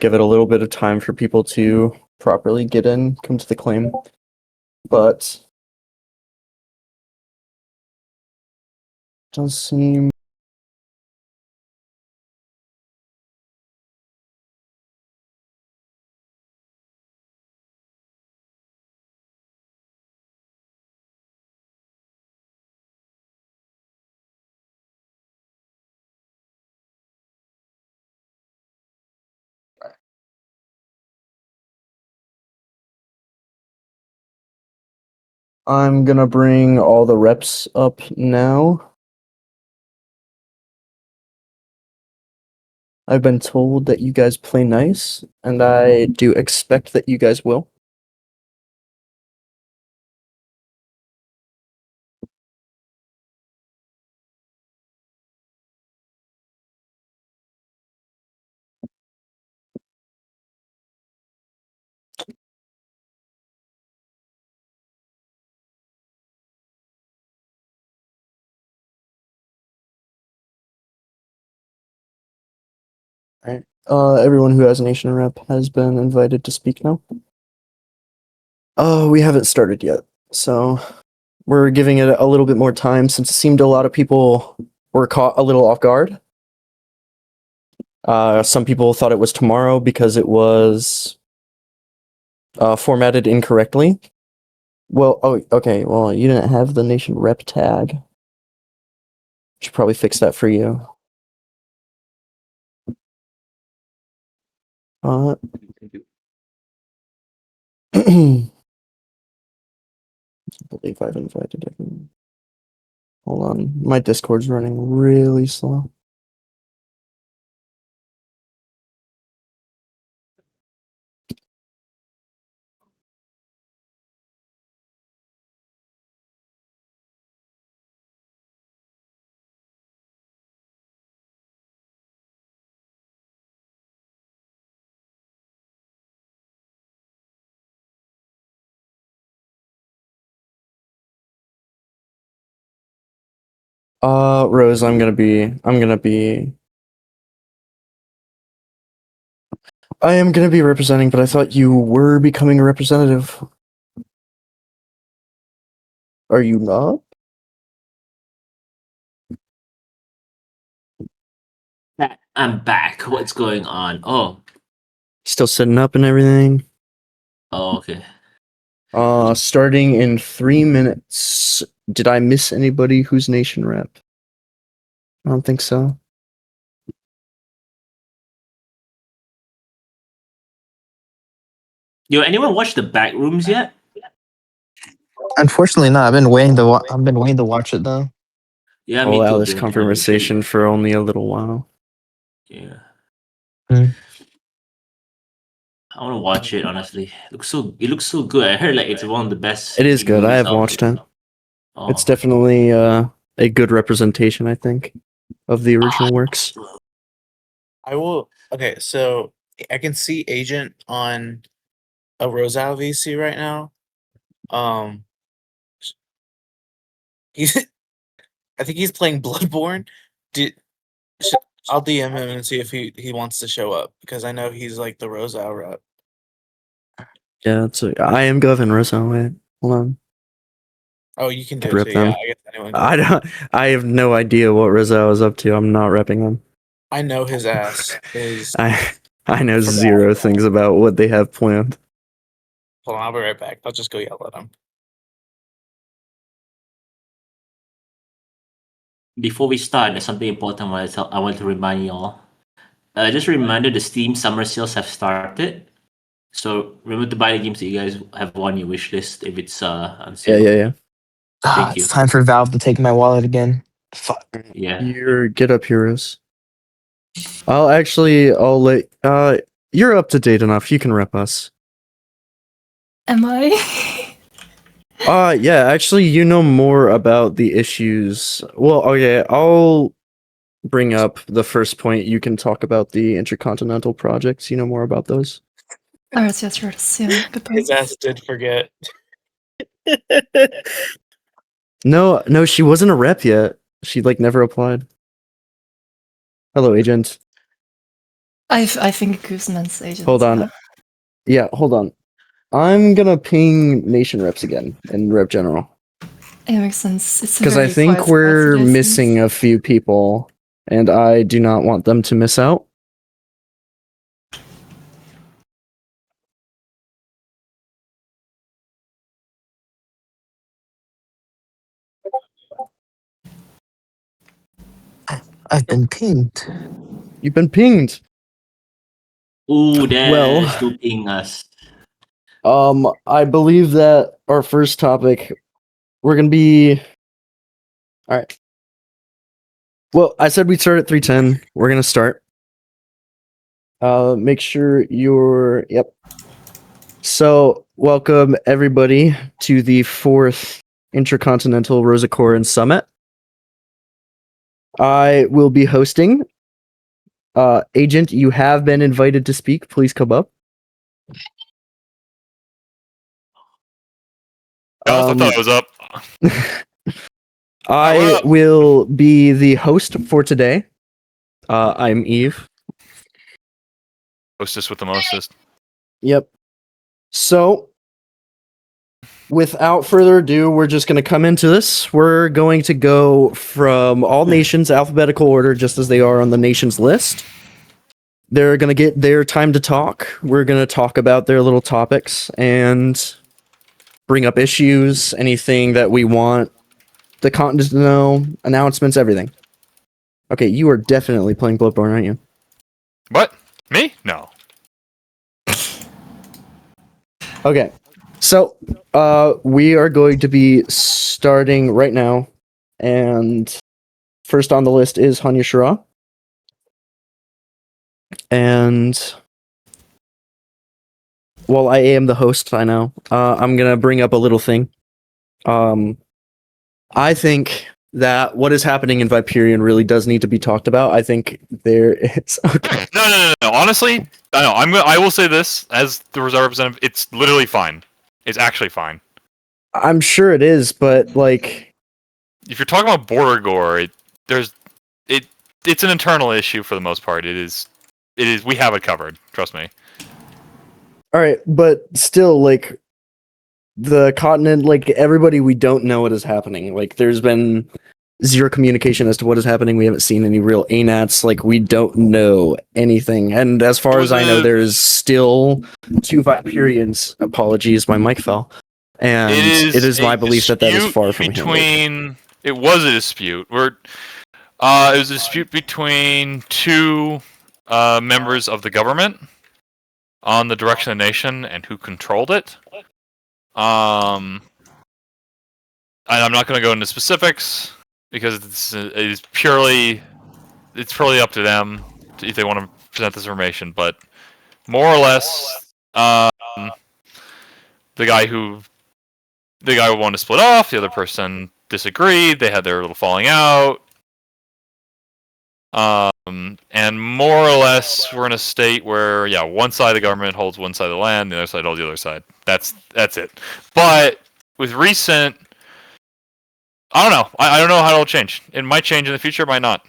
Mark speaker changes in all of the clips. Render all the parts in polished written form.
Speaker 1: give it a little bit of time for people to properly get in, come to the claim. But does seem I'm gonna bring all the reps up now. I've been told that you guys play nice, and I do expect that you guys will. Alright. Everyone who has a nation rep has been invited to speak now. We haven't started yet, so we're giving it a little bit more time since it seemed a lot of people were caught a little off guard. Some people thought it was tomorrow because it was formatted incorrectly. Well, oh, okay, well, you didn't have the nation rep tag. Should probably fix that for you. I believe I've invited everyone. Hold on, my Discord's running really slow. Rose, I'm gonna be I am gonna be representing, but I thought you were becoming a representative. Are you not?
Speaker 2: I'm back. What's going on? Oh,
Speaker 1: Still sitting up and everything.
Speaker 2: okay.
Speaker 1: Starting in 3 minutes. Did I miss anybody who's nation rep? I don't think so.
Speaker 2: Yo, anyone watch the back rooms yet?
Speaker 3: Unfortunately, not. I've been waiting to watch it though.
Speaker 2: Yeah,
Speaker 1: I'll
Speaker 2: me
Speaker 1: allow
Speaker 2: too.
Speaker 1: this conversation for only a little while.
Speaker 2: Yeah.
Speaker 3: Hmm.
Speaker 2: I want to watch it. Honestly, it looks so good. I heard like it's one of the best.
Speaker 1: It is good. I have
Speaker 2: movies out
Speaker 1: watched
Speaker 2: there.
Speaker 1: it.
Speaker 2: Oh.
Speaker 1: It's definitely a good representation, I think, of the original works.
Speaker 4: I will. Okay, so I can see Agent on a Rosal VC right now. He's. I think he's playing Bloodborne. I'll DM him and see if he wants to show up because I know he's like the Rosal rep.
Speaker 1: Yeah, I am Govin Rosso. Wait, hold on.
Speaker 4: Oh, you can do
Speaker 1: Could
Speaker 4: it
Speaker 1: rep
Speaker 4: too.
Speaker 1: them.
Speaker 4: Yeah, I guess anyone can.
Speaker 1: I have no idea what Rizzo is up to. I'm not repping them.
Speaker 4: I know his ass is.
Speaker 1: I know zero things about what they have planned.
Speaker 4: Hold on, I'll be right back. I'll just go yell at him.
Speaker 2: Before we start, there's something important I want to remind you all. Just a reminder, the Steam summer sales have started. So remember to buy the games that you guys have on your wish list if it's on sale.
Speaker 1: Yeah.
Speaker 2: Thank you.
Speaker 3: It's time for Valve to take my wallet again. Fuck.
Speaker 2: Yeah.
Speaker 1: Your Get Up Heroes. I'll let you're up to date enough. You can rep us.
Speaker 5: Am I?
Speaker 1: Yeah, actually you know more about the issues. Well, okay, I'll bring up the first point. You can talk about the Intracontinental projects. You know more about those?
Speaker 5: IRC has heard soon.
Speaker 4: His ass did forget.
Speaker 1: No, she wasn't a rep yet. She never applied. Hello, agent.
Speaker 5: I think Gooseman's agent.
Speaker 1: Hold on. Yeah, hold on. I'm gonna ping nation reps again and rep general.
Speaker 5: It makes sense. It's
Speaker 1: Because I
Speaker 5: very
Speaker 1: think
Speaker 5: quiet
Speaker 1: we're
Speaker 5: citizens.
Speaker 1: missing a few people, and I do not want them to miss out.
Speaker 3: I've been pinged.
Speaker 1: You've been pinged.
Speaker 2: Ooh, they're
Speaker 1: Well-
Speaker 2: snooping us.
Speaker 1: I believe that our first topic, we're gonna be. All right. Well, I said we'd start at 3:10. We're gonna start. Make sure you're. Yep. So, welcome everybody to the 4th Intracontinental Rozakko'ran Summit. I will be hosting. Agent, you have been invited to speak. Please come up.
Speaker 6: I thought it was up.
Speaker 1: I will be the host for today. I'm Eve.
Speaker 6: Hostess with the mostest.
Speaker 1: Yep. So, without further ado, we're just going to come into this. We're going to go from all nations, alphabetical order, just as they are on the nations list. They're going to get their time to talk. We're going to talk about their little topics and bring up issues, anything that we want the continent to know, announcements, everything. Okay, you are definitely playing Bloodborne, aren't you?
Speaker 6: What? Me? No.
Speaker 1: Okay, so we are going to be starting right now, and first on the list is Hanya Shira. And while I am the host, I know, I'm gonna bring up a little thing. I think that what is happening in Viperion really does need to be talked about. I think there is. Okay.
Speaker 6: No. Honestly, I will say this as the reserve representative. It's literally fine. It's actually fine.
Speaker 1: I'm sure it is, but like,
Speaker 6: If you're talking about border gore, it's an internal issue for the most part. It is. We have it covered. Trust me.
Speaker 1: all right, but still, like, the continent, like, everybody, we don't know what is happening. Like, there's been zero communication as to what is happening. We haven't seen any real ANATs. Like, we don't know anything. And as far as I know, there is still 2 Viperions. Apologies, my mic fell. And it is my
Speaker 6: a
Speaker 1: belief that is
Speaker 6: dispute
Speaker 1: far from handled.
Speaker 6: It was a dispute. It was a dispute between 2 members of the government on the direction of the nation and who controlled it. And I'm not going to go into specifics because it is purely up to them if they want to present this information. But more or less, the guy who wanted to split off, the other person disagreed. They had their little falling out. And more or less, we're in a state where, yeah, one side of the government holds one side of the land, the other side holds the other side. That's it. But with recent, I don't know. I don't know how it'll change. It might change in the future, it might not.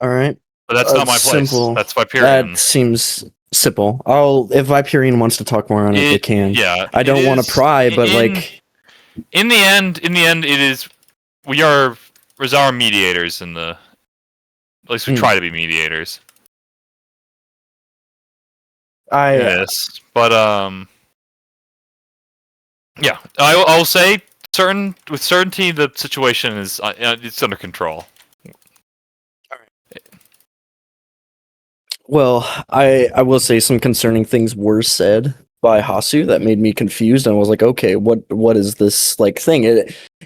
Speaker 1: All right.
Speaker 6: But that's not my place.
Speaker 1: Simple.
Speaker 6: That's Viperion.
Speaker 1: That seems simple. If Viperion wants to talk more on it, they can.
Speaker 6: Yeah.
Speaker 1: I don't want to pry, but like,
Speaker 6: in the end, it is. We are Rozakko'ran mediators in the. At least we try to be mediators. Yes, but yeah, I'll say with certainty the situation is it's under control.
Speaker 1: well, I will say some concerning things were said by Hasu that made me confused, and I was like, okay, what is this like thing?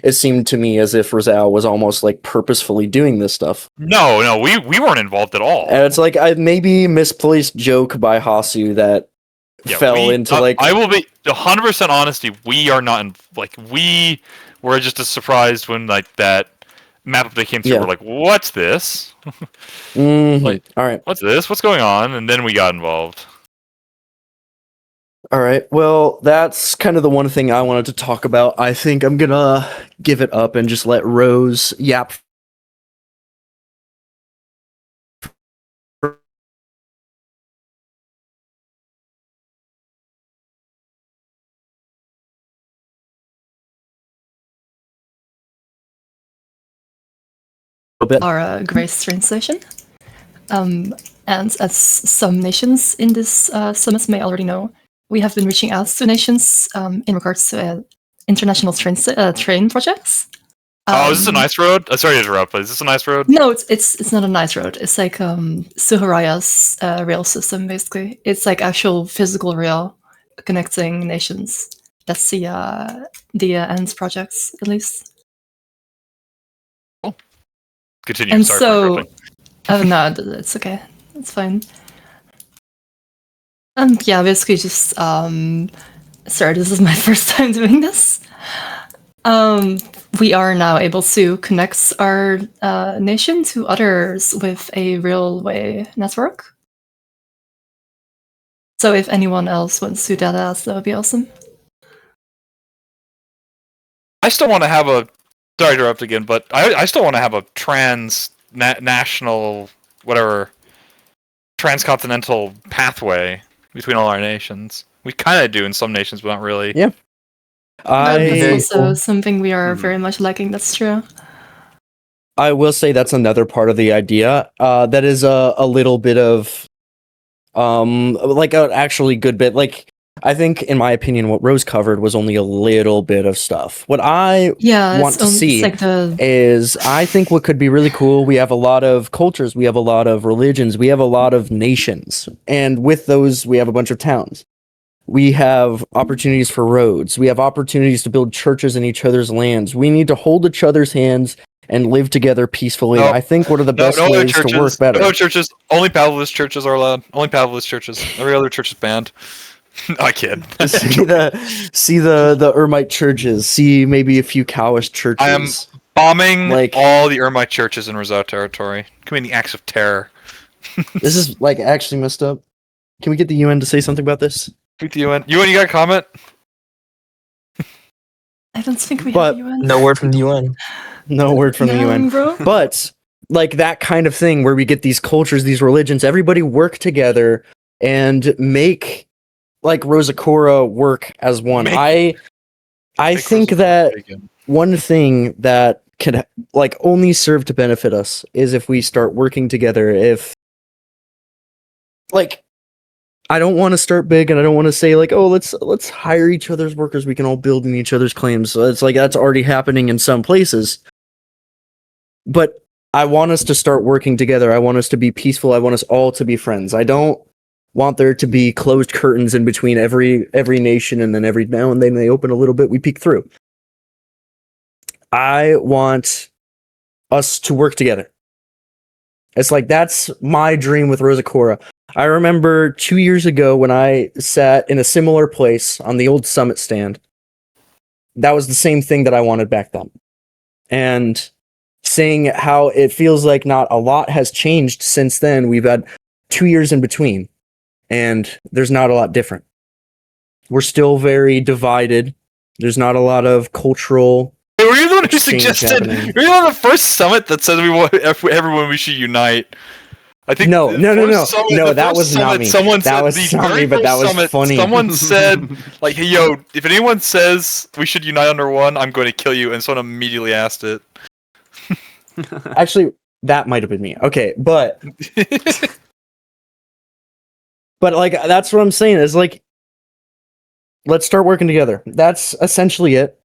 Speaker 1: It seemed to me as if Rozakko was almost like purposefully doing this stuff.
Speaker 6: No, we weren't involved at all.
Speaker 1: And it's like a maybe misplaced joke by Hasu that fell into like.
Speaker 6: I will be 100% honesty. We are not we were just as surprised when like that map update came through.
Speaker 1: Yeah.
Speaker 6: We're like, what's this?
Speaker 1: Like, all right.
Speaker 6: What's this? What's going on? And then we got involved.
Speaker 1: All right. Well, that's kind of the one thing I wanted to talk about. I think I'm gonna give it up and just let Rose yap bit.
Speaker 5: are a grace translation. And as some nations in this summit may already know, we have been reaching out to nations in regards to international train projects.
Speaker 6: Oh, is this a nice road? Sorry to interrupt, but is this a nice road?
Speaker 5: No, it's not a nice road. It's like Suharaya's rail system, basically. It's like actual physical rail connecting nations. That's the ENDS projects, at least.
Speaker 6: Continue.
Speaker 5: And
Speaker 6: Sorry for
Speaker 5: so,
Speaker 6: interrupting.
Speaker 5: oh no, it's okay. It's fine. Yeah, basically just sorry, this is my first time doing this. We are now able to connect our nation to others with a railway network. So if anyone else wants to do that would be awesome.
Speaker 6: I still want to have a. Sorry to interrupt again, but I still want to have a national, whatever, transcontinental pathway between all our nations. We kind of do in some nations, but not really.
Speaker 1: Yeah.
Speaker 5: That's
Speaker 3: Very
Speaker 5: also
Speaker 3: cool.
Speaker 5: something we are very much lacking. That's true.
Speaker 1: I will say that's another part of the idea. That is a little bit of, like an actually good bit. Like, I think, in my opinion, what Rose covered was only a little bit of stuff. What I
Speaker 5: Yeah,
Speaker 1: want to
Speaker 5: it's
Speaker 1: see
Speaker 5: like the
Speaker 1: is, I think what could be really cool, we have a lot of cultures, we have a lot of religions, we have a lot of nations, and with those, we have a bunch of towns. We have opportunities for roads. We have opportunities to build churches in each other's lands. We need to hold each other's hands and live together peacefully.
Speaker 6: No.
Speaker 1: I think one of the best
Speaker 6: no other
Speaker 1: ways
Speaker 6: churches.
Speaker 1: to work better.
Speaker 6: No other churches. Only Pavlovist churches are allowed. Only Pavlovist churches. Every other church is banned. I kid.
Speaker 1: see the Ermite churches. See maybe a few Cowist churches.
Speaker 6: I am bombing
Speaker 1: Like-
Speaker 6: all the Ermite churches in Rozakko'ran territory, committing acts of terror.
Speaker 1: This is like actually messed up. Can we get the UN to say something about this?
Speaker 6: Tweet the UN. UN, you got a comment?
Speaker 5: I don't think we
Speaker 1: But
Speaker 5: have UN.
Speaker 3: No word from the UN.
Speaker 1: No word from the UN.
Speaker 5: Bro.
Speaker 1: But like that kind of thing where we get these cultures, these religions, everybody work together and make like Rozakko'ran work as one. I think that one thing that could like only serve to benefit us is if we start working together. If like I don't want to start big, and I don't want to say like, oh, let's hire each other's workers. We can all build in each other's claims. So it's like that's already happening in some places. But I want us to start working together. I want us to be peaceful. I want us all to be friends. I don't want there to be closed curtains in between every nation, and then every now and then they open a little bit, we peek through. I want us to work together. It's like that's my dream with Rozakko'ran. I remember 2 years ago when I sat in a similar place on the old summit stand. That was the same thing that I wanted back then. And saying how it feels like not a lot has changed since then. We've had 2 years in between, and there's not a lot different. We're still very divided. There's not a lot of cultural.
Speaker 6: Hey, were you the one who
Speaker 1: exchange
Speaker 6: suggested?
Speaker 1: happening.
Speaker 6: Were you on the first summit that said we want everyone we should unite? I think
Speaker 1: No,
Speaker 6: the
Speaker 1: no, no,
Speaker 6: first
Speaker 1: no.
Speaker 6: summit-
Speaker 1: No,
Speaker 6: the
Speaker 1: that
Speaker 6: first
Speaker 1: was not
Speaker 6: summit,
Speaker 1: me.
Speaker 6: Someone
Speaker 1: That
Speaker 6: said
Speaker 1: was
Speaker 6: the
Speaker 1: not
Speaker 6: very
Speaker 1: me, but
Speaker 6: first
Speaker 1: that was
Speaker 6: summit,
Speaker 1: funny.
Speaker 6: Someone said like, "Hey, yo, if anyone says we should unite under one, I'm going to kill you," and someone immediately asked it.
Speaker 1: Actually, that might have been me. Okay, but like that's what I'm saying is like, let's start working together. That's essentially it.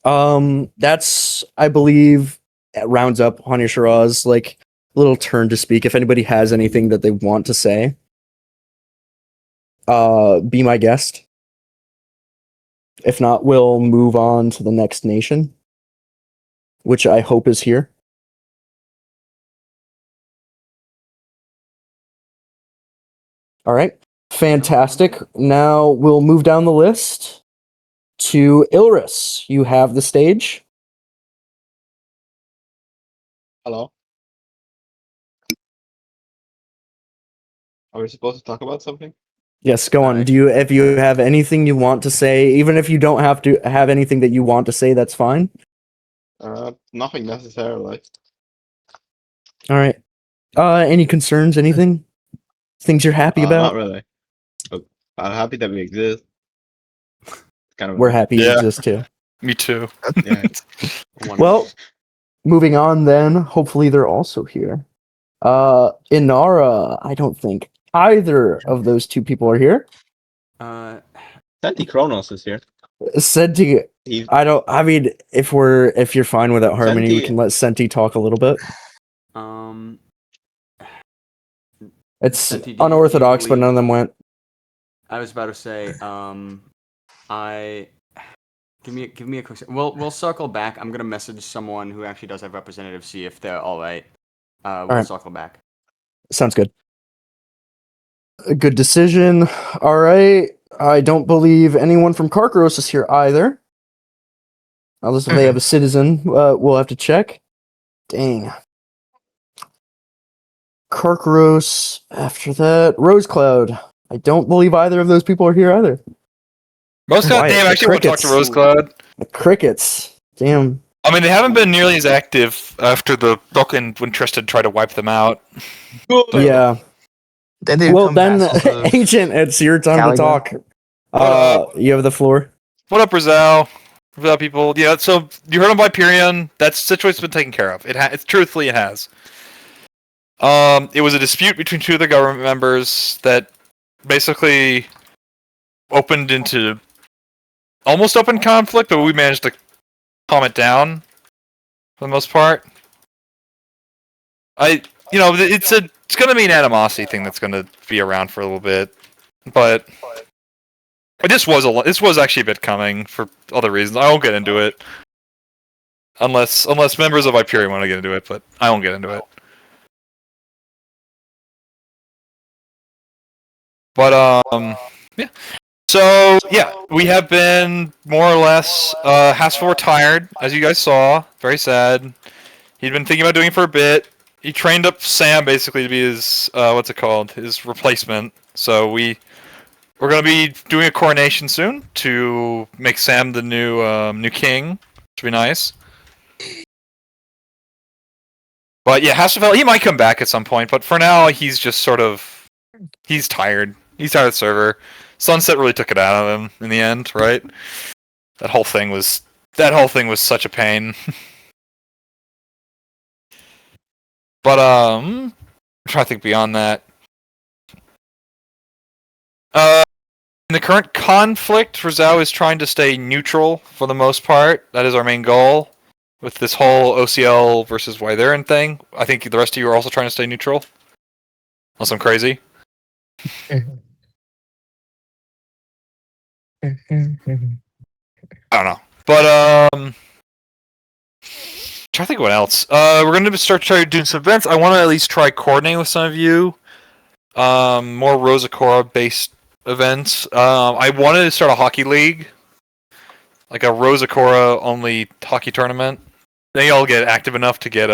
Speaker 1: That's I believe rounds up Hanya Shiraz's like little turn to speak. If anybody has anything that they want to say, be my guest. If not, we'll move on to the next nation, which I hope is here. All right, fantastic. Now we'll move down the list to Ilris. You have the stage.
Speaker 7: Hello? Are we supposed to talk about something?
Speaker 1: Yes, go on.
Speaker 7: Alright.
Speaker 1: If you have anything you want to say, even if you don't have to have anything that you want to say, that's fine.
Speaker 7: Nothing necessarily.
Speaker 1: All right. Any concerns? Anything? Things you're happy
Speaker 7: Not
Speaker 1: about?
Speaker 7: really. But I'm happy that we exist. It's kind of
Speaker 1: We're happy you
Speaker 6: Yeah.
Speaker 1: exist too.
Speaker 6: Me too.
Speaker 7: Yeah.
Speaker 1: Well, moving on then. Hopefully they're also here. Inara, I don't think either of those two people are here.
Speaker 7: Santi Kronos is here.
Speaker 1: Senti,
Speaker 7: He,
Speaker 1: I mean, if you're fine with that harmony, we
Speaker 7: Senti-
Speaker 1: can let Senti talk a little bit. It's
Speaker 8: Senti, do you
Speaker 1: unorthodox, but
Speaker 8: believe-
Speaker 1: none of them went.
Speaker 8: I was about to say, give me a quick. We'll circle back. I'm gonna message someone who actually does have representatives, see if they're all right. We'll
Speaker 1: right.
Speaker 8: circle back.
Speaker 1: Sounds good. A good decision. All right. I don't believe anyone from Karkaros is here either. Unless if they have a citizen, we'll have to check. Dang. Karkaros. After that, Rosecloud. I don't believe either of those people are here either.
Speaker 6: Rosecloud,
Speaker 1: Why,
Speaker 6: damn,
Speaker 1: the
Speaker 6: I actually want to talk to
Speaker 1: crickets.
Speaker 6: Rosecloud.
Speaker 1: The crickets. Damn.
Speaker 6: I mean, they haven't been nearly as active after the Brooklyn when Tristan tried to wipe them out.
Speaker 1: Yeah.
Speaker 3: Then they
Speaker 1: Well,
Speaker 3: become
Speaker 1: then,
Speaker 3: vassals of
Speaker 1: Agent, it's your time to
Speaker 3: Caliban.
Speaker 1: talk. You have the floor.
Speaker 6: What up, Rizal? What up, people? Yeah, so you heard on Viperion. That situation's been taken care of. It's truthfully it has. It was a dispute between two of the government members that basically opened into almost open conflict, but we managed to calm it down for the most part. It's gonna be an animosity thing that's gonna be around for a little bit, but this was actually a bit coming for other reasons. I won't get into it unless members of Viperion want to get into it, but I won't get into it. But yeah. So yeah, we have been more or less Haskell retired, as you guys saw. Very sad. He'd been thinking about doing it for a bit. He trained up Sam basically to be his his replacement. So we're gonna be doing a coronation soon to make Sam the new king, which would be nice. But yeah, Hasselfeld, he might come back at some point, but for now he's just he's tired. He's tired of the server. Sunset really took it out of him in the end, right? That whole thing was such a pain. But I'm trying to think beyond that. In the current conflict, Rizal is trying to stay neutral for the most part. That is our main goal with this whole OCL versus Wytherian thing. I think the rest of you are also trying to stay neutral. Unless I'm crazy. I don't know. But try to think what else. We're gonna start doing some events. I want to at least try coordinating with some of you. More Rozakko'ran based events. I wanted to start a hockey league, like a Rozakko'ran only hockey tournament. Then y'all get active enough to get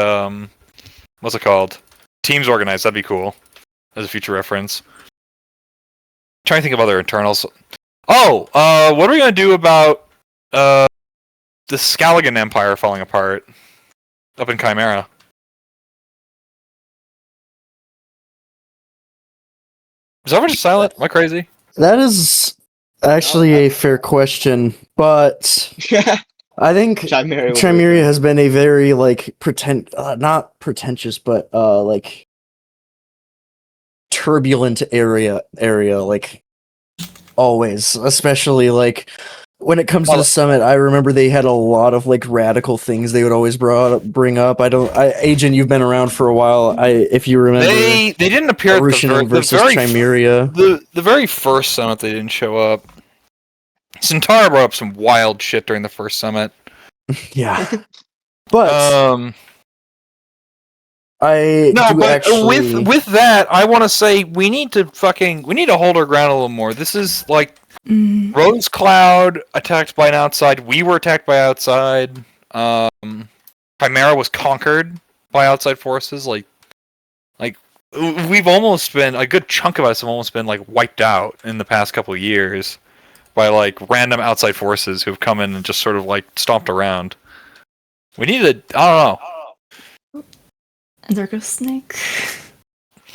Speaker 6: what's it called? Teams organized. That'd be cool as a future reference. Trying to think of other internals. Oh, what are we gonna do about the Scalagan Empire falling apart up in Chimera? Is everyone just silent? Am I crazy?
Speaker 1: That is actually a fair question, but I think Chimeria has been a very not pretentious, but like turbulent area like always, especially like when it comes to the summit. I remember they had a lot of like radical things they would always bring up. Agent, you've been around for a while. If you remember,
Speaker 6: they didn't appear at
Speaker 1: versus Chimeria.
Speaker 6: The very first summit they didn't show up. Centaur brought up some wild shit during the first summit.
Speaker 1: Yeah, but
Speaker 6: with that, I want to say we need to hold our ground a little more. This is like Rose Cloud attacked by an outside. We were attacked by outside. Chimera was conquered by outside forces. Like we've almost been, a good chunk of us have almost been like wiped out in the past couple of years by like random outside forces who've come in and just sort of like stomped around. We need to, I don't know.
Speaker 5: And there goes Snake.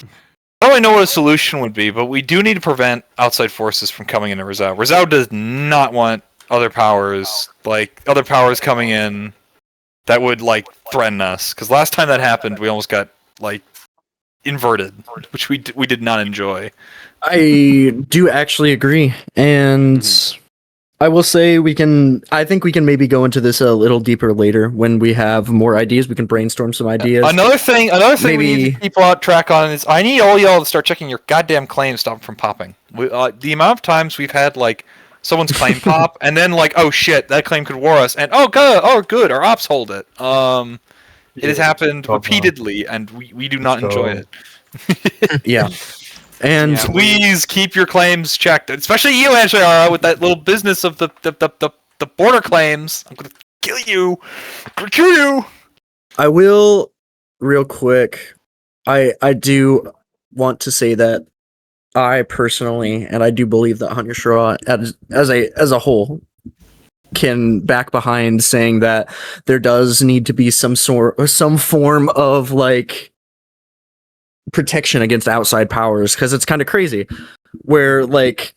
Speaker 6: I don't really know what a solution would be, but we do need to prevent outside forces from coming into Rizal. Rizal does not want other powers coming in that would like threaten us. Because last time that happened, we almost got like inverted, which we did not enjoy.
Speaker 1: I do actually agree, and I will say I think we can maybe go into this a little deeper later when we have more ideas. We can brainstorm some ideas.
Speaker 6: Another thing we need
Speaker 1: Maybe-
Speaker 6: to keep track on is I need all y'all to start checking your goddamn claims, stop them from popping. The amount of times we've had like someone's claim pop, and then like, oh shit, that claim could war us, and good, our ops hold it. It has happened repeatedly, and we do not enjoy it.
Speaker 1: Yeah. And
Speaker 8: Yeah.
Speaker 6: Please keep your claims checked, especially you, Anshara, with that little business of the border claims. I'm gonna kill you. I'm gonna kill you.
Speaker 1: I will, real quick, I do want to say that I personally, and I do believe that Hunter Shura as a whole can back behind saying that there does need to be some form of like protection against outside powers, because it's kind of crazy where like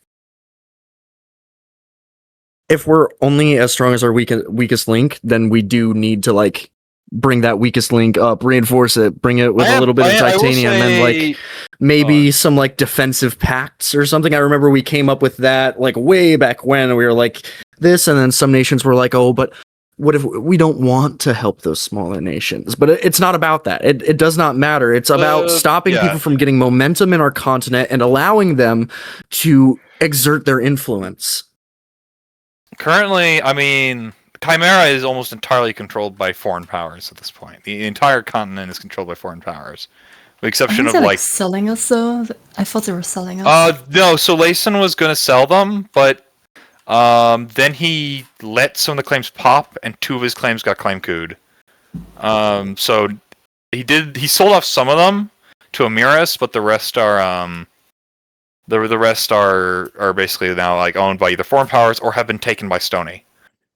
Speaker 1: if we're only as strong as our weakest link, then we do need to like bring that weakest link up, reinforce it, bring it with a little bit of titanium, and like maybe some like defensive pacts or something. I remember we came up with that like way back when we were like this, and then some nations were like, oh, but what if we don't want to help those smaller nations? But it's not about that. It does not matter. It's about stopping people from getting momentum in our continent and allowing them to exert their influence.
Speaker 6: Currently, I mean, Chimera is almost entirely controlled by foreign powers at this point. The entire continent is controlled by foreign powers, with the exception
Speaker 5: Aren't
Speaker 6: of
Speaker 5: they,
Speaker 6: like.
Speaker 5: selling us though? I thought they were selling us.
Speaker 6: No. So Layson was going to sell them, but then he let some of the claims pop, and 2 of his claims got claim cooed. So he sold off some of them to Amiris, but the rest are the rest are basically now like owned by either foreign powers or have been taken by Stony.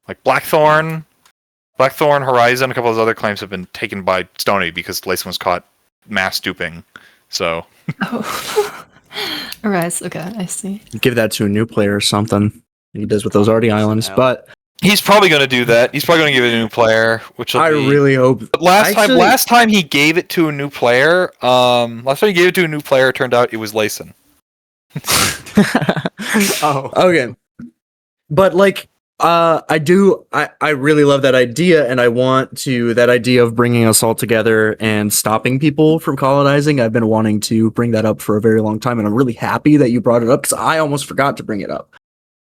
Speaker 6: Like Blackthorn, Horizon, a couple of those other claims have been taken by Stony because Layson was caught mass duping. So
Speaker 5: Oh. Alright, okay, I see.
Speaker 1: Give that to a new player or something. He does with those Artie Islands,
Speaker 8: Hell.
Speaker 1: but
Speaker 6: he's probably going to do that. He's probably going to give it to a new player, which will
Speaker 1: I
Speaker 6: be...
Speaker 1: really hope.
Speaker 6: But last time he gave it to a new player, it turned out it was Layson.
Speaker 8: Oh.
Speaker 1: Okay. But like I really love that idea, and I want to that idea of bringing us all together and stopping people from colonizing. I've been wanting to bring that up for a very long time, and I'm really happy that you brought it up because I almost forgot to bring it up.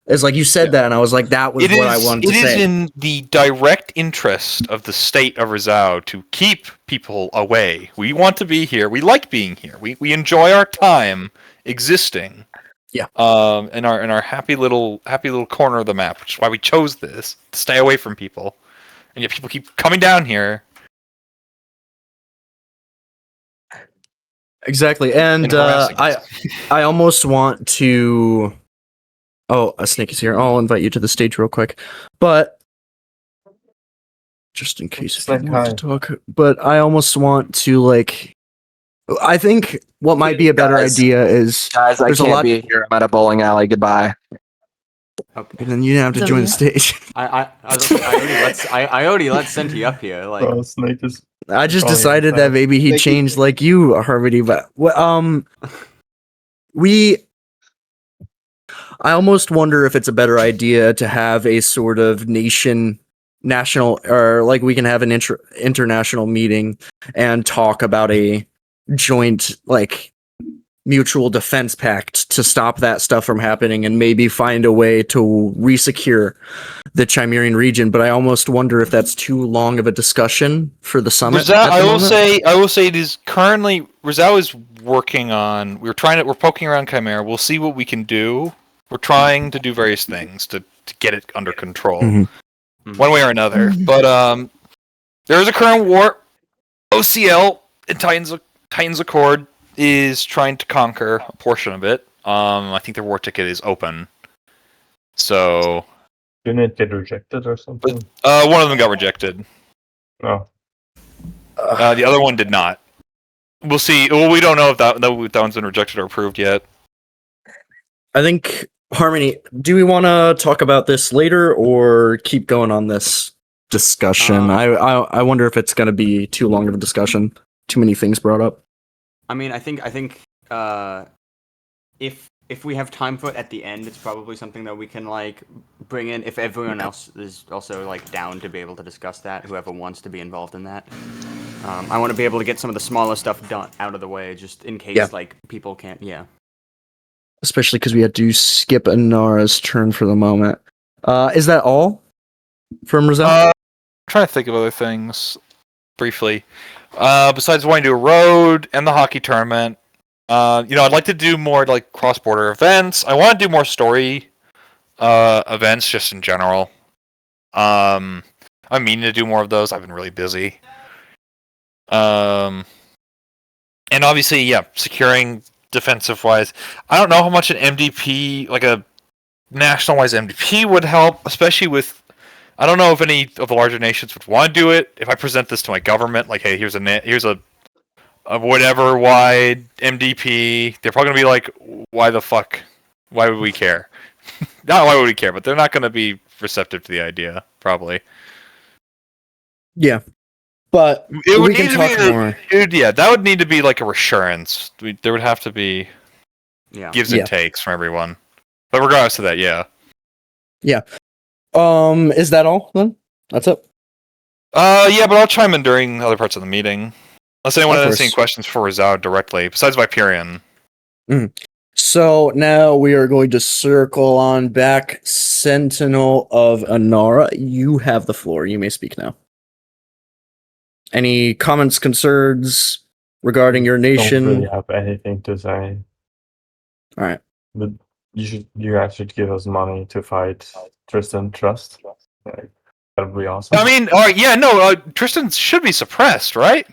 Speaker 1: It's like you said that, and I was like, that was what I wanted to say.
Speaker 6: It is in the direct interest of the state of Rizal to keep people away. We want to be here. We like being here. We enjoy our time existing.
Speaker 1: Yeah.
Speaker 6: In our happy little corner of the map, which is why we chose this to stay away from people, and yet people keep coming down here.
Speaker 1: Exactly, and
Speaker 6: harassing
Speaker 1: I
Speaker 6: us.
Speaker 1: I almost want to. Oh, a snake is here. I'll invite you to the stage real quick, but just in case if you want to talk. But I almost want to like. I think what might be a better idea is
Speaker 9: Guys, I
Speaker 1: there's a
Speaker 9: can't
Speaker 1: lot-
Speaker 9: be here. I'm at a bowling alley. Goodbye.
Speaker 8: Okay.
Speaker 1: and then you didn't have to join the stage.
Speaker 8: I already let Senti up here. Like,
Speaker 7: Snake is.
Speaker 1: I just
Speaker 7: Oh, yeah,
Speaker 1: decided that maybe he
Speaker 7: Thank you.
Speaker 1: changed like you, Harvey. But I almost wonder if it's a better idea to have a sort of national, or like we can have an international meeting and talk about a joint like mutual defense pact to stop that stuff from happening, and maybe find a way to resecure the Chimerian region. But I almost wonder if that's too long of a discussion for the summit.
Speaker 6: Rizal,
Speaker 1: at the
Speaker 6: I will
Speaker 1: moment.
Speaker 6: say it is currently Rizal is working on. We're poking around Chimera. We'll see what we can do. We're trying to do various things to get it under control,
Speaker 1: Mhm.
Speaker 6: one way or another.
Speaker 5: Mhm.
Speaker 6: But there is a current war. OCL and Titans Accord is trying to conquer a portion of it. I think their war ticket is open. So
Speaker 7: Didn't it get rejected or something?
Speaker 6: one of them got rejected.
Speaker 7: No.
Speaker 6: The other one did not. We'll see. Well, we don't know if that one's been rejected or approved yet.
Speaker 1: I think Harmony. Do we want to talk about this later or keep going on this? discussion. I wonder if it's going to be too long of a discussion. Too many things brought up.
Speaker 8: I mean, I think if we have time for it at the end, it's probably something that we can like bring in if everyone else is also like down to be able to discuss that. Whoever wants to be involved in that. I want to be able to get some of the smaller stuff done out of the way, just in case like people can't. Yeah.
Speaker 1: Especially because we had to skip Anara's turn for the moment. Is that all from Rozakko'ran?
Speaker 6: I'm trying to think of other things briefly. Besides wanting to do a road and the hockey tournament, I'd like to do more like cross-border events. I want to do more story events just in general. I'm meaning to do more of those. I've been really busy. And obviously, securing defensive-wise. I don't know how much an MDP, like a national-wise MDP, would help, especially with. I don't know if any of the larger nations would want to do it. If I present this to my government, like, hey, here's a whatever wide MDP, they're probably gonna be like, why the fuck? Why would we care? Not why would we care, but they're not gonna be receptive to the idea, probably.
Speaker 1: Yeah, but
Speaker 6: It would
Speaker 1: we can
Speaker 6: need to
Speaker 1: talk
Speaker 6: be
Speaker 1: more.
Speaker 6: that would need to be like a reassurance. There would have to be gives and
Speaker 1: Yeah.
Speaker 6: takes from everyone. But regardless of that,
Speaker 1: Is that all then? That's it.
Speaker 6: but I'll chime in during other parts of the meeting. Unless anyone
Speaker 1: Of
Speaker 6: has
Speaker 1: course.
Speaker 6: any questions for Rozakko'ran directly, besides Viperion.
Speaker 1: So now we are going to circle on back. Sentinel of Anara, you have the floor. You may speak now. Any comments, concerns regarding your nation?
Speaker 7: Don't really have anything to say.
Speaker 1: All right.
Speaker 7: But you guys should give us money to fight Tristan Trust. Like, that would be awesome.
Speaker 6: I mean, Tristan should be suppressed, right?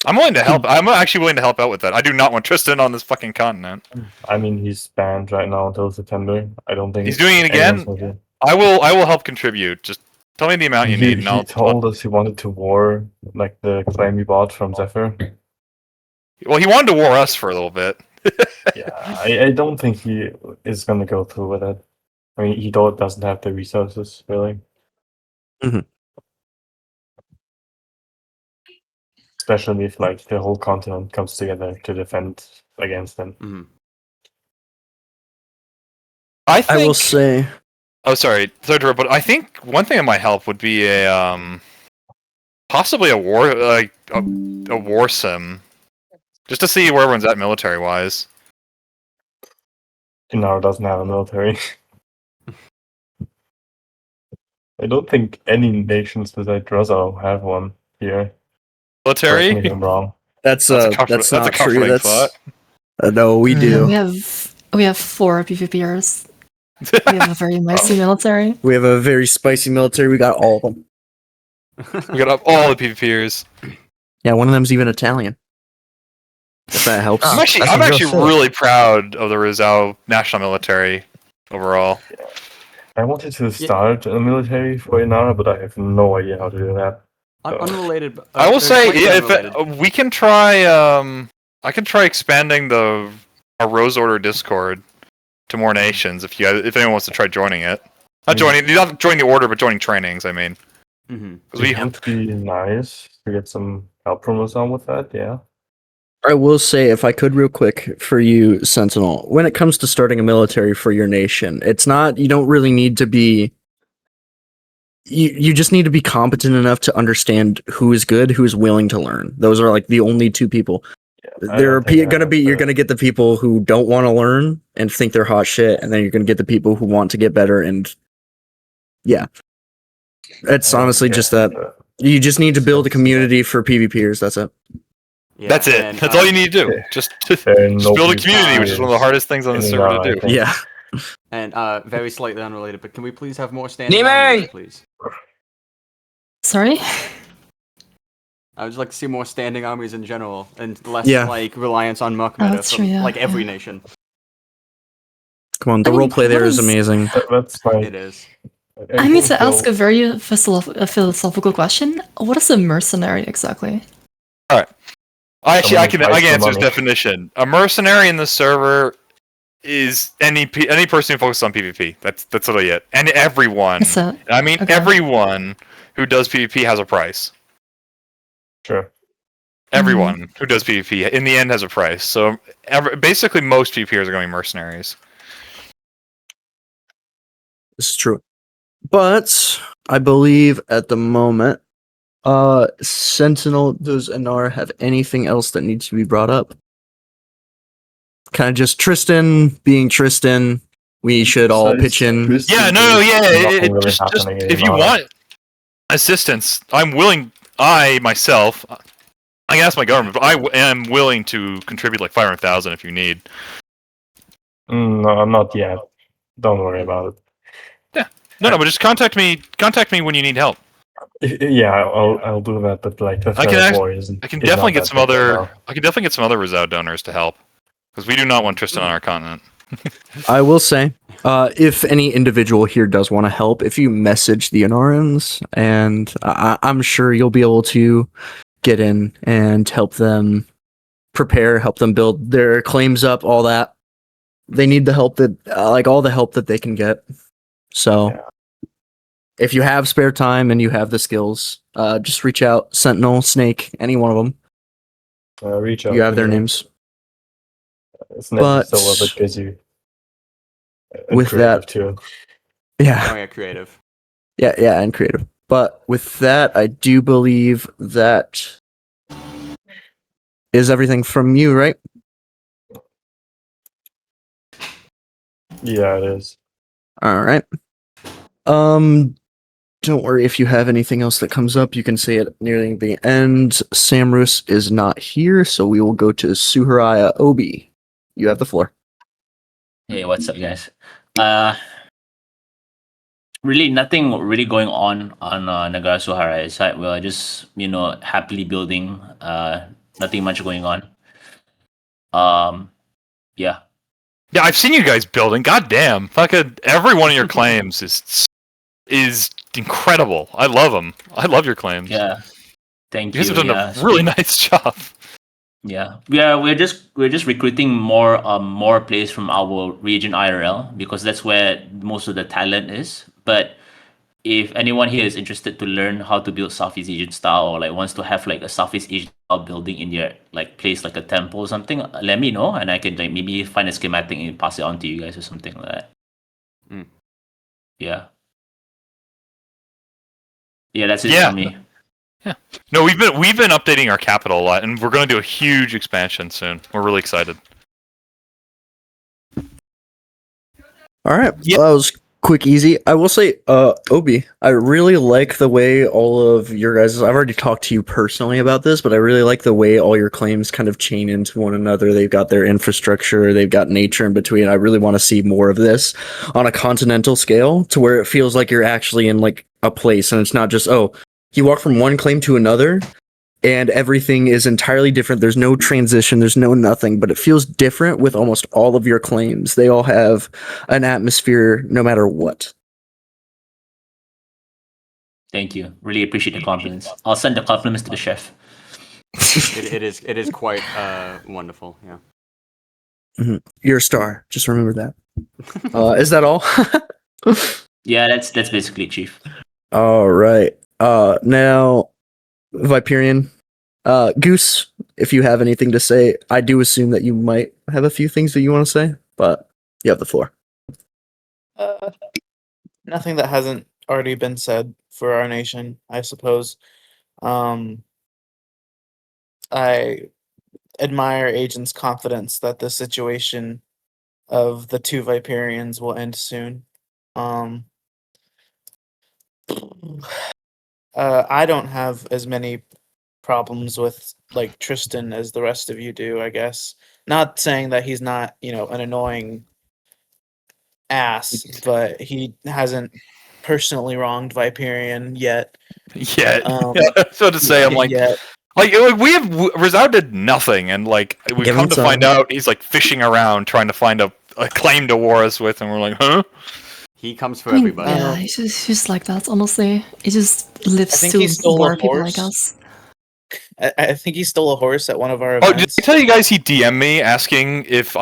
Speaker 6: I'm willing to help. I'm actually willing to help out with that. I do not want Tristan on this fucking continent.
Speaker 7: I mean, he's banned right now until September. I don't think
Speaker 6: He's doing it again.
Speaker 7: anyone's gonna do-
Speaker 6: I will help contribute. Just tell me the amount you need, and
Speaker 7: He
Speaker 6: I'll.
Speaker 7: told us he wanted to war like the claim he bought from Zephyr.
Speaker 6: Well, he wanted to war us for a little bit.
Speaker 7: Yeah, I don't think he is gonna go through with it. I mean, he doesn't have the resources really.
Speaker 1: Mhm.
Speaker 7: Especially if like the whole continent comes together to defend against him.
Speaker 8: Mm-hmm.
Speaker 6: I think.
Speaker 1: I will say.
Speaker 6: Oh, sorry, but I think one thing that might help would be a possibly a war like a war sim, just to see where everyone's at military wise.
Speaker 7: Inara doesn't have a military. I don't think any nations besides Rozakko'ran have one here. Correct me
Speaker 6: Military.
Speaker 7: if I'm wrong.
Speaker 1: That's
Speaker 6: That's a
Speaker 1: that's
Speaker 6: a
Speaker 1: not true.
Speaker 6: comforting
Speaker 1: That's
Speaker 6: thought.
Speaker 1: no, we do.
Speaker 5: We have 4 PvPers. We have a very mighty military.
Speaker 1: We have a very spicy military. We got all of them.
Speaker 6: We got up all the PvPers.
Speaker 1: Yeah, one of them's even Italian. If that helps.
Speaker 9: Oh.
Speaker 6: I'm
Speaker 9: that's a real
Speaker 6: actually
Speaker 9: shit.
Speaker 6: really proud of the Rizal national military overall.
Speaker 7: I wanted to start a military for Inara, but I have no idea how to do that.
Speaker 8: Unrelated.
Speaker 6: I will say,
Speaker 8: slightly
Speaker 6: if
Speaker 8: unrelated.
Speaker 6: we can try, I can try expanding our Rose Order Discord to more nations. If anyone wants to try joining it, not joining the order, but joining trainings. I mean,
Speaker 8: Mhm.
Speaker 6: because
Speaker 7: It would be nice to get some help from us on with that. Yeah.
Speaker 1: I will say, if I could, real quick, for you, Sentinel, when it comes to starting a military for your nation, it's not, you don't really need to be, you just need to be competent enough to understand who is good, who is willing to learn. Those are like the only two people.
Speaker 7: I
Speaker 1: There are
Speaker 7: don't think I
Speaker 1: gonna
Speaker 7: have
Speaker 1: be, you're
Speaker 7: the-
Speaker 1: gonna get the people who don't want to learn and think they're hot shit, and then you're gonna get the people who want to get better, and yeah. It's
Speaker 7: I don't
Speaker 1: honestly
Speaker 7: get
Speaker 1: just that.
Speaker 7: the-
Speaker 1: You just need to build a community for PvPers, that's it.
Speaker 8: Yeah,
Speaker 6: that's it.
Speaker 8: and,
Speaker 6: That's all you need to do.
Speaker 7: yeah.
Speaker 6: Just
Speaker 7: There are
Speaker 6: build
Speaker 7: no
Speaker 6: a community, which is one of the hardest things on the
Speaker 7: in
Speaker 6: server
Speaker 7: Inara,
Speaker 6: to
Speaker 7: I
Speaker 6: do.
Speaker 7: think.
Speaker 1: Yeah.
Speaker 8: And very slightly unrelated, but can we please have more standing
Speaker 9: Nime!
Speaker 8: armies, please?
Speaker 5: Sorry?
Speaker 8: I would just like to see more standing armies in general, and less
Speaker 1: Yeah.
Speaker 8: like reliance on Merc
Speaker 5: Oh,
Speaker 8: meta
Speaker 5: that's
Speaker 8: from
Speaker 5: true, yeah,
Speaker 8: like every
Speaker 5: yeah.
Speaker 8: nation.
Speaker 1: Come on, the
Speaker 5: I mean,
Speaker 1: roleplay there
Speaker 5: what
Speaker 1: is
Speaker 5: is-
Speaker 1: amazing.
Speaker 7: That's my.
Speaker 8: It is.
Speaker 5: I need to ask a very philosophical question. What is a mercenary exactly?
Speaker 6: Actually, I
Speaker 7: Someone
Speaker 6: can
Speaker 7: fights for
Speaker 6: answer his
Speaker 7: money.
Speaker 6: definition. A mercenary in the server is any person who focuses on PvP. That's literally it. And everyone.
Speaker 5: It's a,
Speaker 6: I mean,
Speaker 5: Okay.
Speaker 6: everyone who does PvP has a price.
Speaker 7: Sure.
Speaker 6: Everyone who does PvP in the end has a price. So basically, most PvPers are going to be mercenaries.
Speaker 1: This is true. But I believe at the moment, Sentinel, does Anar have anything else that needs to be brought up? Kind of just Tristan being Tristan. We should all
Speaker 7: Besides
Speaker 1: pitch in.
Speaker 7: Tristan,
Speaker 6: Yeah,
Speaker 7: there's nothing really
Speaker 6: just
Speaker 7: happening
Speaker 6: if you
Speaker 7: anymore.
Speaker 6: want assistance, I'm willing. I myself, I can ask my government, but I am willing to contribute like 500,000 if you need.
Speaker 7: No, I'm not yet. Don't worry about it.
Speaker 6: No, but just contact me. Contact me when you need help.
Speaker 7: Yeah, I'll do that. But like the
Speaker 6: I can
Speaker 7: threat of
Speaker 6: act-
Speaker 7: war isn't.
Speaker 6: I can
Speaker 7: is
Speaker 6: definitely
Speaker 7: not
Speaker 6: get some
Speaker 7: that big right
Speaker 6: other.
Speaker 7: now.
Speaker 6: I can definitely get some other Rizal donors to help because we do not want Tristan on our continent.
Speaker 1: I will say, if any individual here does want to help, if you message the Anarans, and I'm sure you'll be able to get in and help them prepare, help them build their claims up, all that. They need the help that, like all the help that they can get. So,
Speaker 7: Yeah.
Speaker 1: if you have spare time and you have the skills, just reach out. Sentinel, Snake, any one of them.
Speaker 7: Reach out.
Speaker 1: You have
Speaker 7: to
Speaker 1: their
Speaker 7: me.
Speaker 1: names.
Speaker 7: Snake
Speaker 1: but-
Speaker 7: is still a bit busy. And
Speaker 1: With
Speaker 7: creative
Speaker 1: that-
Speaker 7: too.
Speaker 1: Yeah.
Speaker 8: Oh yeah, creative.
Speaker 1: Yeah, and creative. But with that, I do believe that is everything from you, right?
Speaker 7: Yeah, it is.
Speaker 1: All right. Don't worry if you have anything else that comes up, you can say it nearing the end. Samrus is not here, so we will go to Suharaya Obi. You have the floor.
Speaker 2: Hey, what's up, guys? Really, nothing really going on Nagara Suharaya side. We're just happily building. Nothing much going on. Yeah.
Speaker 6: Yeah, I've seen you guys building. God damn, fucking every one of your claims is incredible. I love them. I love your claims.
Speaker 2: Yeah. Thank
Speaker 6: You
Speaker 2: you.
Speaker 6: guys have done
Speaker 2: Yeah.
Speaker 6: a really nice job.
Speaker 2: Yeah, we're just recruiting more players from our region IRL because that's where most of the talent is. But if anyone here is interested to learn how to build Southeast Asian style or like wants to have like a Southeast Asian style building in their like place like a temple or something, let me know and I can like maybe find a schematic and pass it on to you guys or something like that.
Speaker 8: Mm.
Speaker 2: Yeah. Yeah, that's it
Speaker 6: Yeah.
Speaker 2: for me.
Speaker 6: No, we've been updating our capital a lot, and we're going to do a huge expansion soon. We're really excited.
Speaker 1: All right.
Speaker 6: Yeah.
Speaker 1: Well, that was quick, easy. I will say, Obi, I really like the way all of your guys. I've already talked to you personally about this, but I really like the way all your claims kind of chain into one another. They've got their infrastructure, they've got nature in between. I really want to see more of this on a continental scale to where it feels like you're actually in like a place and it's not just, oh, you walk from one claim to another and everything is entirely different. There's no transition, there's no nothing, but it feels different with almost all of your claims. They all have an atmosphere no matter what.
Speaker 2: Thank you. Really appreciate the compliments. I'll send the compliments to the chef.
Speaker 8: It is quite wonderful. Yeah.
Speaker 1: You're a star. Just remember that. Is that all?
Speaker 2: Yeah, that's basically Chief.
Speaker 1: All right. Now, Viperion, Goose, if you have anything to say, I do assume that you might have a few things that you want to say, but you have the floor.
Speaker 4: Nothing that hasn't already been said for our nation, I suppose. I admire Agent's confidence that the situation of the two Viperions will end soon. I don't have as many problems with like Tristan as the rest of you do, I guess. Not saying that he's not, an annoying ass, but he hasn't personally wronged Viperion yet.
Speaker 6: Yeah. So to say, I'm like,
Speaker 4: yet.
Speaker 6: like we have Rizal did nothing, and like we
Speaker 1: Give
Speaker 6: come
Speaker 1: him
Speaker 6: to find
Speaker 1: time.
Speaker 6: out he's like fishing around trying to find a claim to war us with, and we're like, huh?
Speaker 8: He comes for
Speaker 5: I mean,
Speaker 8: everybody.
Speaker 5: yeah, he's just like that, honestly. He just lives
Speaker 4: I think
Speaker 5: to
Speaker 4: he stole a
Speaker 5: war people
Speaker 4: horse.
Speaker 5: like us.
Speaker 4: I think he stole a horse at one of our
Speaker 6: Oh, did
Speaker 4: events.
Speaker 6: I tell you guys he DM'd me asking if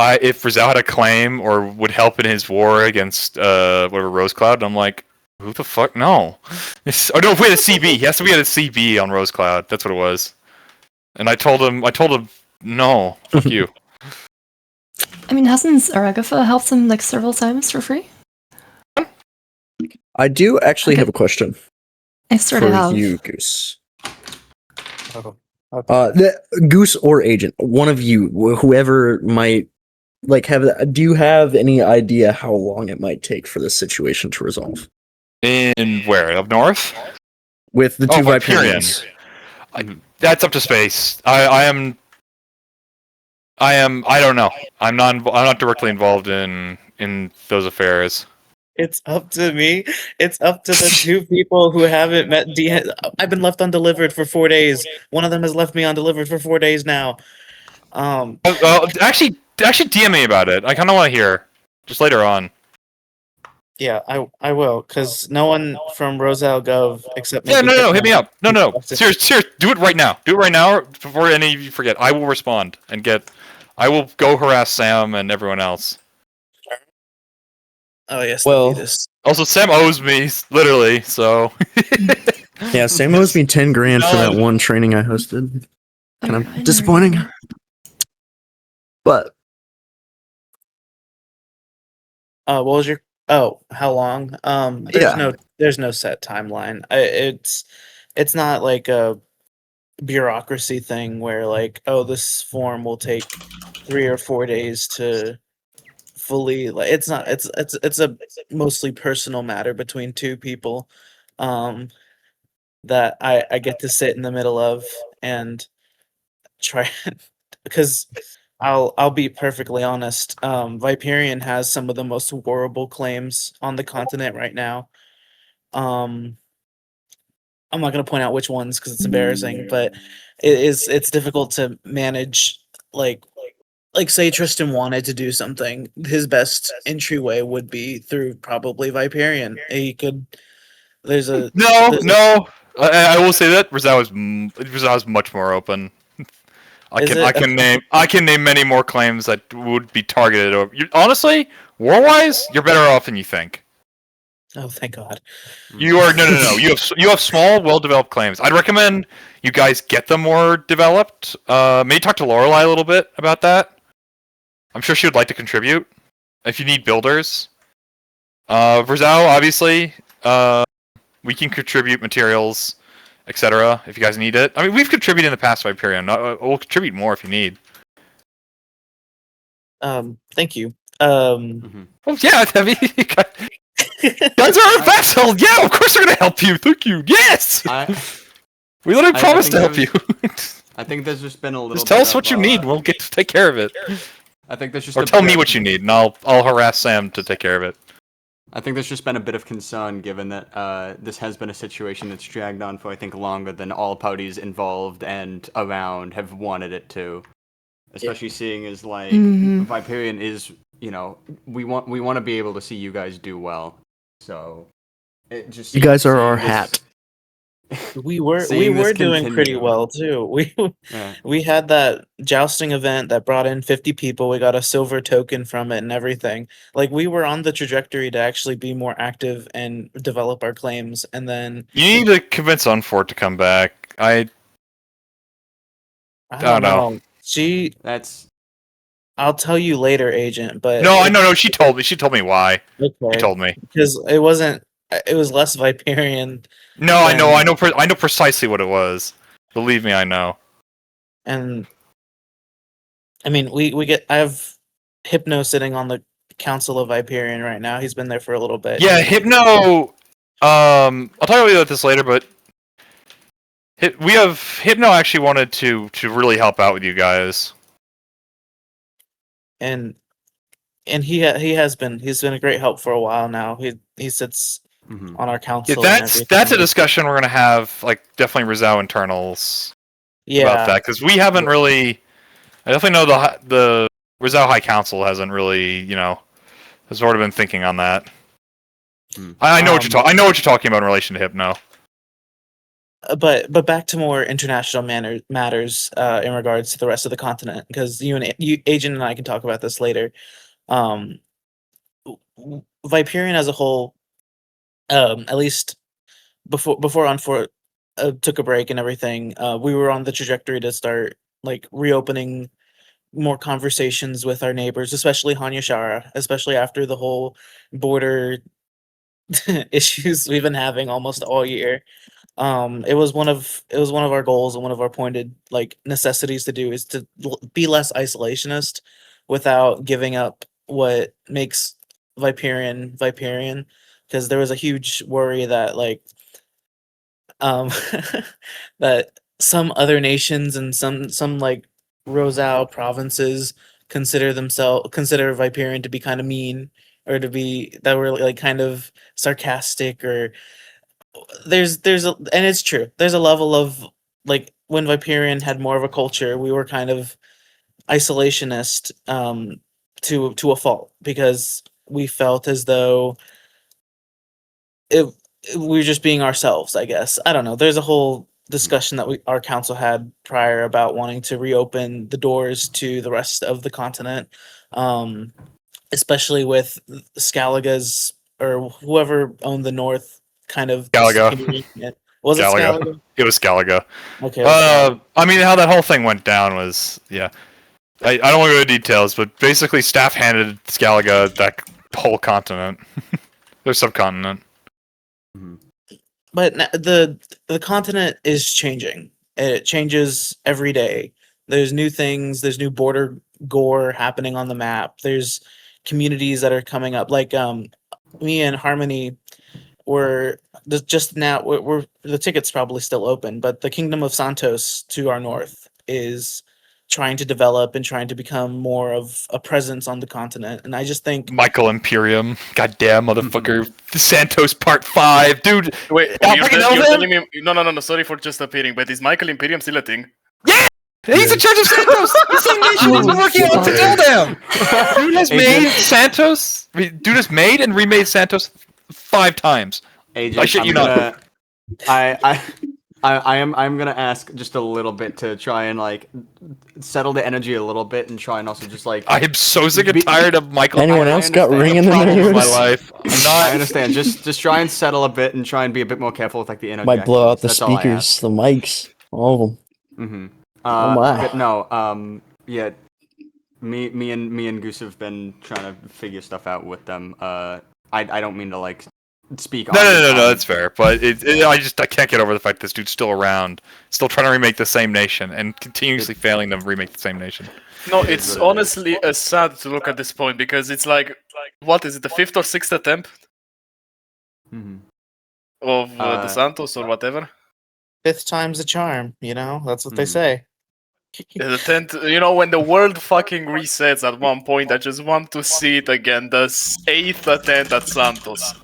Speaker 6: Rizal had a claim or would help in his war against whatever Rose Cloud? And I'm like, Who the fuck? No. Oh no, we had a CB. He has to be at a CB on Rose Cloud. That's what it was. And I told him, no, fuck you.
Speaker 5: I mean, hasn't Aragatha helped him like several times for free?
Speaker 1: I do actually
Speaker 5: Okay.
Speaker 1: have a question
Speaker 5: I sort of
Speaker 1: for
Speaker 5: have.
Speaker 1: you, Goose.
Speaker 4: Oh, okay.
Speaker 1: The Goose or Agent, one of you, whoever might like have. Do you have any idea how long it might take for this situation to resolve
Speaker 6: In where? Up north?
Speaker 1: with the two
Speaker 6: Viperion.
Speaker 1: Viperions?
Speaker 6: That's up to space. I don't know. I'm not directly involved in those affairs.
Speaker 4: It's up to me. It's up to the two people who haven't met. I've been left undelivered for 4 days. One of them has left me undelivered for 4 days now.
Speaker 6: Actually DM me about it. I kind of want to hear. Just later on.
Speaker 4: Yeah, I will, because no one from Rosal Gov except
Speaker 6: Yeah,
Speaker 4: maybe
Speaker 6: no, hit me up. No.
Speaker 4: Serious.
Speaker 6: Serious. Do it right now. Do it right now before any of you forget. I will respond and I will go harass Sam and everyone else.
Speaker 4: Oh yes.
Speaker 1: Well-
Speaker 6: Also, Sam owes me, literally, so...
Speaker 1: Yeah, Sam owes me 10 grand for that one training I hosted. Kind of
Speaker 5: Alright,
Speaker 1: disappointing.
Speaker 5: alright.
Speaker 1: But
Speaker 4: What was your? Oh, how long? There's no set timeline. It's not like a bureaucracy thing where like, oh, this form will take 3 or 4 days to fully. Like, it's not. It's a mostly personal matter between two people, that I get to sit in the middle of and try because. I'll be perfectly honest. Viperion has some of the most horrible claims on the continent right now. I'm not going to point out which ones because it's embarrassing, but it's difficult to manage. Like say Tristan wanted to do something, his best entryway would be through probably Viperion. He could.
Speaker 6: No. I will say that Rizal is much more open. I can name many more claims that would be targeted. Honestly, war-wise, you're better off than you think.
Speaker 4: Oh, thank God.
Speaker 6: You are no. You have small, well-developed claims. I'd recommend you guys get them more developed. Maybe talk to Lorelei a little bit about that. I'm sure she would like to contribute if you need builders. Verzal, obviously, we can contribute materials, etc. If you guys need it. I mean, we've contributed in the past by Viperion. We'll contribute more if you need.
Speaker 4: Thank you.
Speaker 6: Oh yeah, I mean, you guys are a vessel. Yeah, of course we're gonna help you. Thank you. Yes. We literally promised to help you.
Speaker 8: I think there's just been a little.
Speaker 6: Just tell us what you need. We'll take care of it.
Speaker 8: I think there's just.
Speaker 6: Or tell me what you need, and I'll harass Sam to take care of it.
Speaker 8: I think there's just been a bit of concern given that this has been a situation that's dragged on for I think longer than all parties involved and around have wanted it to. Especially seeing as like Viperion is, we want to be able to see you guys do well. So it just
Speaker 1: you guys are our hat.
Speaker 4: We were doing pretty well too. We had that jousting event that brought in 50 people. We got a silver token from it and everything. Like we were on the trajectory to actually be more active and develop our claims. And then
Speaker 6: you need to convince Unfort to come back. I don't know.
Speaker 4: I'll tell you later, Agent. But
Speaker 6: no. She told me. She told me why.
Speaker 4: Okay.
Speaker 6: She told me
Speaker 4: because it wasn't. It was less Viperion.
Speaker 6: No, I know precisely what it was. Believe me, I know.
Speaker 4: And I mean, I have Hypno sitting on the Council of Viperion right now. He's been there for a little bit.
Speaker 6: Yeah, Hypno. I'll talk about this later, but Hypno actually wanted to really help out with you guys.
Speaker 4: And he's been a great help for a while now. He sits on our council.
Speaker 6: Yeah, that's a discussion we're gonna have, like definitely Rizal internals. About that because we haven't really. I definitely know the Rizal High Council hasn't really, has sort of been thinking on that. I know what you're talking. I know what you're talking about in relation to Hypno.
Speaker 4: But back to more international matters in regards to the rest of the continent, because you, Agent, and I can talk about this later. Viperion as a whole at least before On4 took a break and everything, we were on the trajectory to start like reopening more conversations with our neighbors, especially Hanyashara, especially after the whole border issues we've been having almost all year. It was one of our goals and one of our pointed like necessities to do is to be less isolationist without giving up what makes Viperion, because there was a huge worry that like um that some other nations and some like Rosal provinces consider Viperion to be kind of mean, or to be that we're like kind of sarcastic, or there's a, and it's true, there's a level of like when Viperion had more of a culture, we were kind of isolationist to a fault, because we felt as though we were just being ourselves, I guess. I don't know. There's a whole discussion that our council had prior about wanting to reopen the doors to the rest of the continent, especially with Skalaga's, or whoever owned the north, kind of
Speaker 6: Galaga.
Speaker 4: continuing it. Was it
Speaker 6: Galaga.
Speaker 4: Skalaga?
Speaker 6: It was Galaga.
Speaker 4: Okay. it was Skallega.
Speaker 6: I mean, how that whole thing went down was, yeah. I don't want to go into details, but basically, staff handed Galaga that whole continent, their subcontinent.
Speaker 4: But the continent is changing. It changes every day. There's new things. There's new border gore happening on the map. There's communities that are coming up. Like me and Harmony were just now. We're the ticket's probably still open, but the Kingdom of Santos to our north is trying to develop and trying to become more of a presence on the continent. And I just think
Speaker 6: Michael Imperium, goddamn motherfucker, Santos Part 5, dude.
Speaker 10: Wait,
Speaker 6: Yeah,
Speaker 10: you're,
Speaker 6: fucking
Speaker 10: you're
Speaker 6: know
Speaker 10: telling me? No. Sorry for just appearing, but is Michael Imperium still a thing?
Speaker 6: He's in charge of Santos. The same nation he's been working on to tell them. Dude has made Santos. Dude has made and remade Santos 5 times.
Speaker 8: Agent,
Speaker 6: I shit you not.
Speaker 8: I'm gonna ask just a little bit to try and like settle the energy a little bit and try and also just like.
Speaker 6: I am so sick and tired of Michael.
Speaker 1: Anyone else got ringing in
Speaker 6: problems
Speaker 1: their
Speaker 6: in my
Speaker 1: ears?
Speaker 6: life. I'm
Speaker 8: I
Speaker 6: not.
Speaker 8: understand. Just try and settle a bit and try and be a bit more careful with like the interjections.
Speaker 1: Might blow out the
Speaker 8: That's all I
Speaker 1: speakers, the mics, all of them.
Speaker 8: Mm-hmm.
Speaker 1: Oh my.
Speaker 8: But no, yeah, me and Goose have been trying to figure stuff out with them. I don't mean to like speak.
Speaker 6: No, that's fair. But I can't get over the fact this dude's still around, still trying to remake the same nation, and continuously failing to remake the same nation.
Speaker 10: No, it's honestly sad to look at this point because it's like, what is it, the 5th or 6th attempt of the Santos or whatever?
Speaker 4: 5th time's a charm. You know, that's what they say.
Speaker 10: The 10th, you know, when the world fucking resets at one point, I just want to see it again. The 8th attempt at Santos.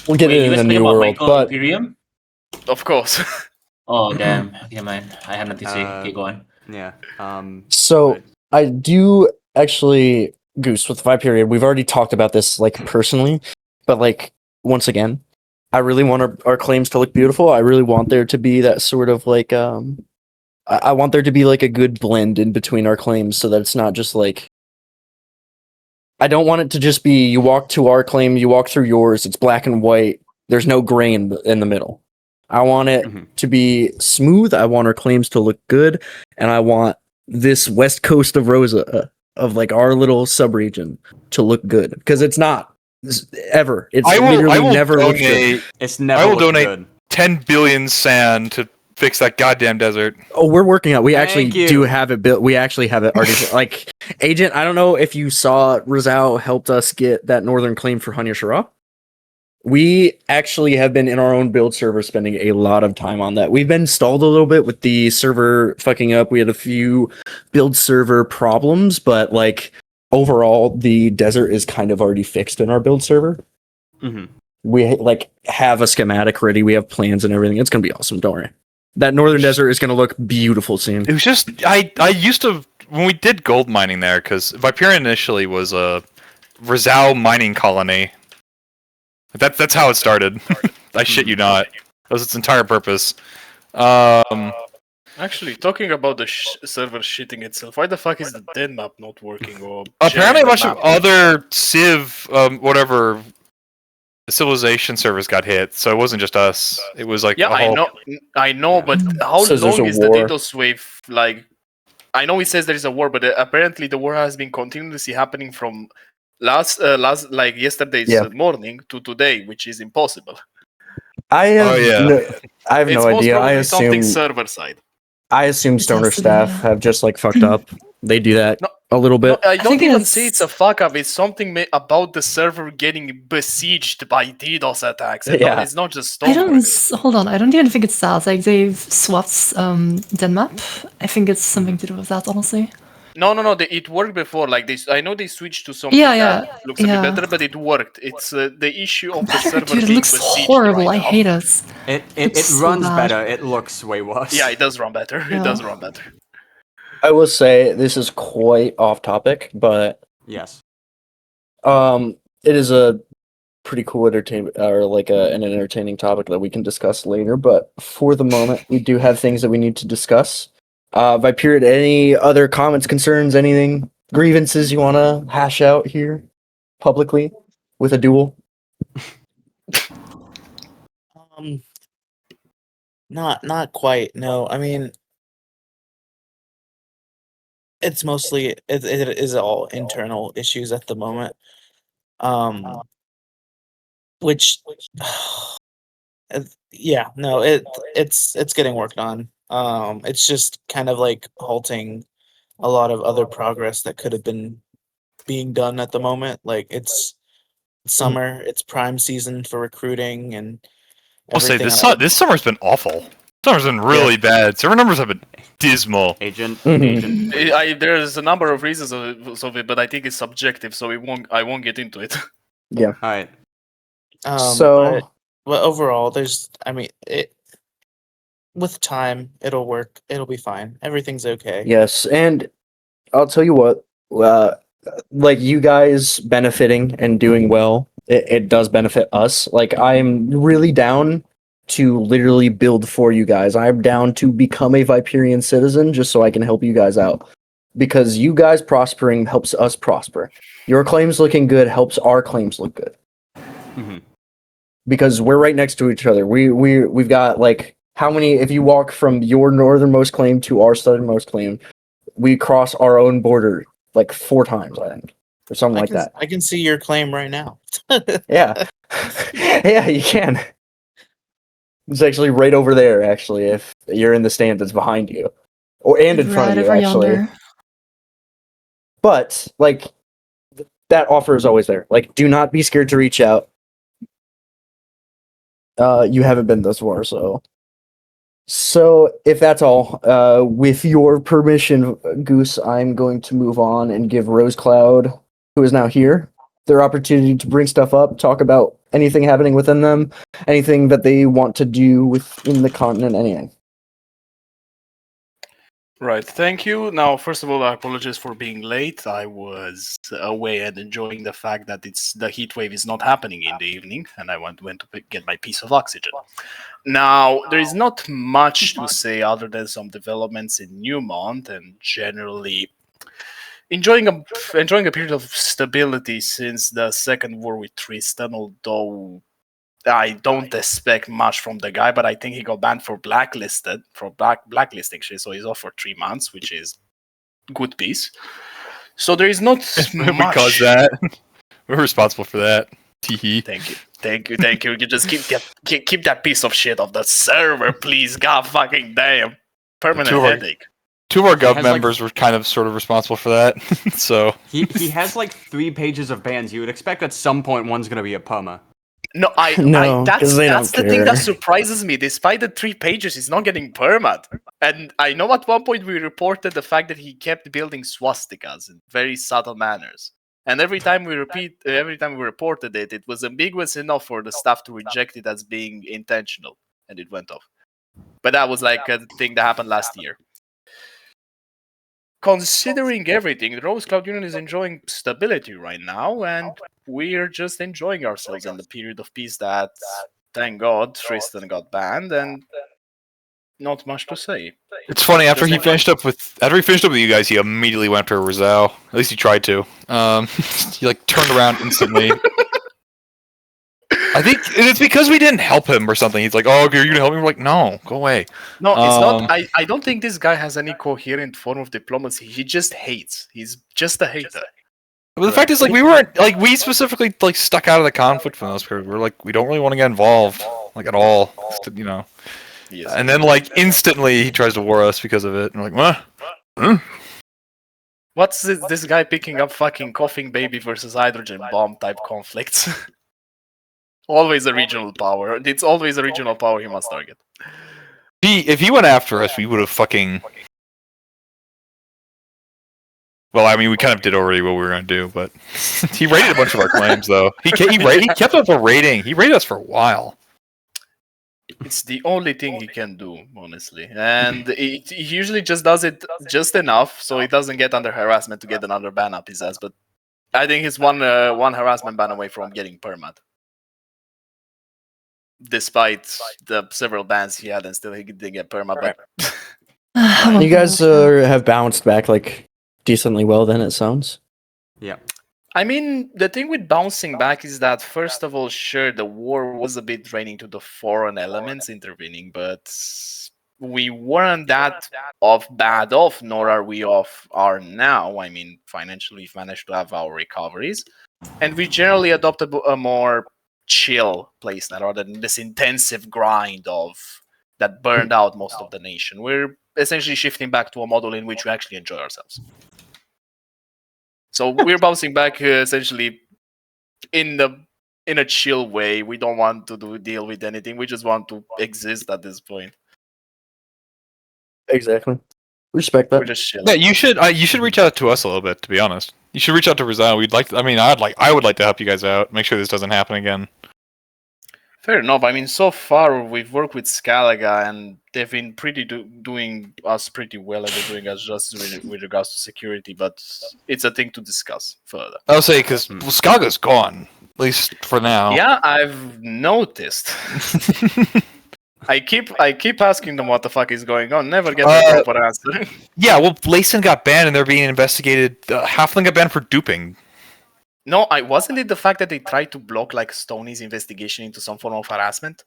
Speaker 1: We'll get
Speaker 2: Wait,
Speaker 1: it
Speaker 2: you
Speaker 1: in
Speaker 2: guys
Speaker 1: the
Speaker 2: speak
Speaker 1: new
Speaker 2: about
Speaker 1: world,
Speaker 2: Michael
Speaker 1: but
Speaker 2: Imperium?
Speaker 10: Of course.
Speaker 2: Oh damn. Okay, man. I have nothing to say. Okay, go on.
Speaker 8: Yeah.
Speaker 1: so I do actually, Goose, with Viperion, we've already talked about this like personally, but like once again, I really want our claims to look beautiful. I really want there to be that sort of like I want there to be like a good blend in between our claims, so that it's not just like, I don't want it to just be you walk to our claim, you walk through yours, it's black and white, there's no gray in the middle. I want it to be smooth, I want our claims to look good, and I want this west coast of Rosa, of like our little subregion, to look good, because it's not ever. It's literally never looked good.
Speaker 8: It's never.
Speaker 6: I will
Speaker 8: looked
Speaker 6: donate
Speaker 8: good.
Speaker 6: 10 billion sand to fix that goddamn desert.
Speaker 1: Oh, we're working on. We actually
Speaker 8: Thank you.
Speaker 1: do have it built. We actually have it already. Like, Agent, I don't know if you saw, Rozakko'ran helped us get that northern claim for Hanyashara. We actually have been in our own build server spending a lot of time on that. We've been stalled a little bit with the server fucking up. We had a few build server problems, but like overall, the desert is kind of already fixed in our build server. We like have a schematic ready. We have plans and everything. It's gonna be awesome. Don't worry. That northern desert is gonna look beautiful soon.
Speaker 6: It was just I used to, when we did gold mining there, because Viperion initially was a Rozakko'ran mining colony. That's how it started. I shit you not. That was its entire purpose.
Speaker 10: Actually, talking about the server shitting itself, why the fuck is the den map not working? Or
Speaker 6: Apparently, a
Speaker 10: sharing
Speaker 6: bunch
Speaker 10: the
Speaker 6: of
Speaker 10: map?
Speaker 6: other Civ, whatever, the Civilization servers got hit, so it wasn't just us. It was like
Speaker 10: Yeah,
Speaker 6: a whole...
Speaker 10: I know, but how
Speaker 1: Says there's
Speaker 10: long
Speaker 1: a
Speaker 10: is the
Speaker 1: war.
Speaker 10: DDoS wave? Like, I know it says there is a war, but apparently the war has been continuously happening from like yesterday's
Speaker 1: Yeah.
Speaker 10: morning to today, which is impossible.
Speaker 1: I have I have
Speaker 10: It's
Speaker 1: no
Speaker 10: most
Speaker 1: idea.
Speaker 10: probably something server side.
Speaker 1: I assume
Speaker 5: It
Speaker 1: Stoner
Speaker 5: has to be,
Speaker 1: staff
Speaker 5: yeah.
Speaker 1: have just like fucked up. They do that
Speaker 10: No,
Speaker 1: a little
Speaker 10: No,
Speaker 1: bit.
Speaker 10: I don't
Speaker 5: think
Speaker 10: even
Speaker 5: it's-
Speaker 10: say it's a fuck up. It's something about the server getting besieged by DDoS attacks.
Speaker 1: Yeah.
Speaker 10: It's not just
Speaker 5: I don't.
Speaker 10: Stonework.
Speaker 5: Hold on. I don't even think it's that. Like they've swapped Denmap. I think it's something to do with that, honestly.
Speaker 10: No. It worked before. Like this, I know they switched to something
Speaker 5: Yeah,
Speaker 10: that looks a bit
Speaker 5: yeah.
Speaker 10: better, but it worked. It's the issue of the server
Speaker 5: Dude, it
Speaker 10: being
Speaker 5: looks
Speaker 10: besieged
Speaker 5: horrible.
Speaker 10: right
Speaker 5: I
Speaker 10: now.
Speaker 5: hate it.
Speaker 8: It
Speaker 5: It's so
Speaker 8: runs
Speaker 5: bad.
Speaker 8: better. It looks way worse.
Speaker 10: Yeah, it does run better.
Speaker 5: Yeah.
Speaker 10: It does run better.
Speaker 1: I will say this is quite off topic, but
Speaker 8: Yes.
Speaker 1: it is a pretty cool entertainment or like an entertaining topic that we can discuss later. But for the moment, we do have things that we need to discuss. Viperion, any other comments, concerns, anything, grievances you want to hash out here publicly with a duel?
Speaker 4: Not quite. No, I mean, it's mostly it is all internal issues at the moment. Which, yeah, no, it's getting worked on. It's just kind of like halting a lot of other progress that could have been being done at the moment. Like it's summer, it's prime season for recruiting and
Speaker 6: I'll say
Speaker 4: everything.
Speaker 6: this summer's been awful. Summer's been really bad. Server numbers have been dismal.
Speaker 8: Agent.
Speaker 10: There's a number of reasons of it, but I think it's subjective, so I won't get into it.
Speaker 1: Yeah.
Speaker 8: All right.
Speaker 1: So
Speaker 4: But overall, with time, it'll work. It'll be fine. Everything's okay.
Speaker 1: yes, and I'll tell you what, like you guys benefiting and doing well, it does benefit us. Like I'm really down to literally build for you guys. I'm down to become a Viperion citizen just so I can help you guys out. Because you guys prospering helps us prosper. Your claims looking good helps our claims look good.
Speaker 8: Mm-hmm.
Speaker 1: Because we're right next to each other. We've got like how many? If you walk from your northernmost claim to our southernmost claim, we cross our own border like 4 times, I think, or something like that.
Speaker 4: I can see your claim right now.
Speaker 1: Yeah, yeah, you can. It's actually right over there. Actually, if you're in the stand that's behind you, and in front of you,
Speaker 5: over
Speaker 1: actually.
Speaker 5: yonder.
Speaker 1: But like that offer is always there. Like, do not be scared to reach out. You haven't been thus far, so if that's all, with your permission, Goose, I'm going to move on and give Rosecloud, who is now here, their opportunity to bring stuff up, talk about anything happening within them, anything that they want to do within the continent, anything.
Speaker 10: Right, thank you. Now, first of all, I apologize for being late. I was away and enjoying the fact that the heat wave is not happening in the evening, and I went to get my piece of oxygen. Now, there is not much to say other than some developments in Newmont and generally enjoying a period of stability since the second war with Tristan, although I don't expect much from the guy, but I think he got banned for blacklisting shit, so he's off for 3 months, which is good piece. So there is not
Speaker 6: We
Speaker 10: much.
Speaker 6: caused that. We're responsible for that. Teehee.
Speaker 10: Thank you. You just keep that piece of shit off the server, please. God fucking damn. Permanent headache.
Speaker 6: 2 of our gov
Speaker 8: has,
Speaker 6: members were kind of sort of responsible for that. So
Speaker 8: He has like 3 pages of bans. You would expect at some point one's gonna be a perma.
Speaker 10: No,
Speaker 1: No, 'cause
Speaker 10: that's
Speaker 1: they
Speaker 10: the
Speaker 1: don't
Speaker 10: thing that
Speaker 1: care.
Speaker 10: surprises me. Despite the 3 pages, he's not getting permat. And I know at one point we reported the fact that he kept building swastikas in very subtle manners. And every time we reported it, it was ambiguous enough for the staff to reject it as being intentional, and it went off. But that was like a thing that happened last year. Considering everything, the Rose Cloud Union is enjoying stability right now, and we're just enjoying ourselves in the period of peace that, thank God, Tristan got banned, and not much to say.
Speaker 6: it's funny, after he finished up with you guys, he immediately went after Rizal. At least he tried to. He like turned around instantly. I think it's because we didn't help him or something. He's like, "Oh, okay, you're gonna help me?" We're like, "No, go away."
Speaker 10: No, it's
Speaker 6: Um,
Speaker 10: not. I don't think this guy has any coherent form of diplomacy. He just hates. He's just a hater.
Speaker 6: But the fact is, like, we weren't like we specifically like stuck out of the conflict for those period. We're like, we don't really want to get involved, like at all, you know.
Speaker 10: Yes.
Speaker 6: And then like instantly he tries to war us because of it. And we're like, what?
Speaker 10: What's this guy picking up fucking coughing baby versus hydrogen bomb type conflicts? Always a regional power. It's always a regional power he must target.
Speaker 6: If he went after us, we would have fucking. Well, I mean, we kind of did already what we were gonna do, but he rated a bunch of our claims, though. He kept up a rating. He rated us for a while.
Speaker 10: It's the only thing he can do, honestly. And he usually just does it just enough so he doesn't get under harassment to get another ban up his ass. But I think he's one harassment ban away from getting permat. Despite the several bans he had, and still he did get perma back.
Speaker 1: You guys have bounced back like decently well. Then it sounds.
Speaker 8: Yeah.
Speaker 10: I mean, the thing with bouncing back is that, first of all, sure, the war was a bit draining to the foreign elements intervening, but we weren't that bad off, nor are we are now. I mean, financially, we've managed to have our recoveries, and we generally adopted a more chill playstyle rather than this intensive grind that burned out most of the nation. We're essentially shifting back to a model in which we actually enjoy ourselves. So we're bouncing back essentially in a chill way. We don't want to deal with anything. We just want to exist at this point.
Speaker 1: Exactly. Respect that.
Speaker 10: We're just chilling.
Speaker 6: Yeah, you should reach out to us a little bit. To be honest, you should reach out to Rozakko'ran. We'd like. I would like to help you guys out. Make sure this doesn't happen again.
Speaker 10: Fair enough. I mean, so far we've worked with Scalaga, and they've been doing us pretty well, and they're doing us justice with regards to security. But it's a thing to discuss further.
Speaker 6: I'll say because Skaga's gone, at least for now.
Speaker 10: Yeah, I've noticed. I keep asking them what the fuck is going on. Never get a proper answer.
Speaker 6: Yeah, well, Layson got banned, and they're being investigated. Half of them got banned for duping.
Speaker 10: No, wasn't it the fact that they tried to block like Stoney's investigation into some form of harassment?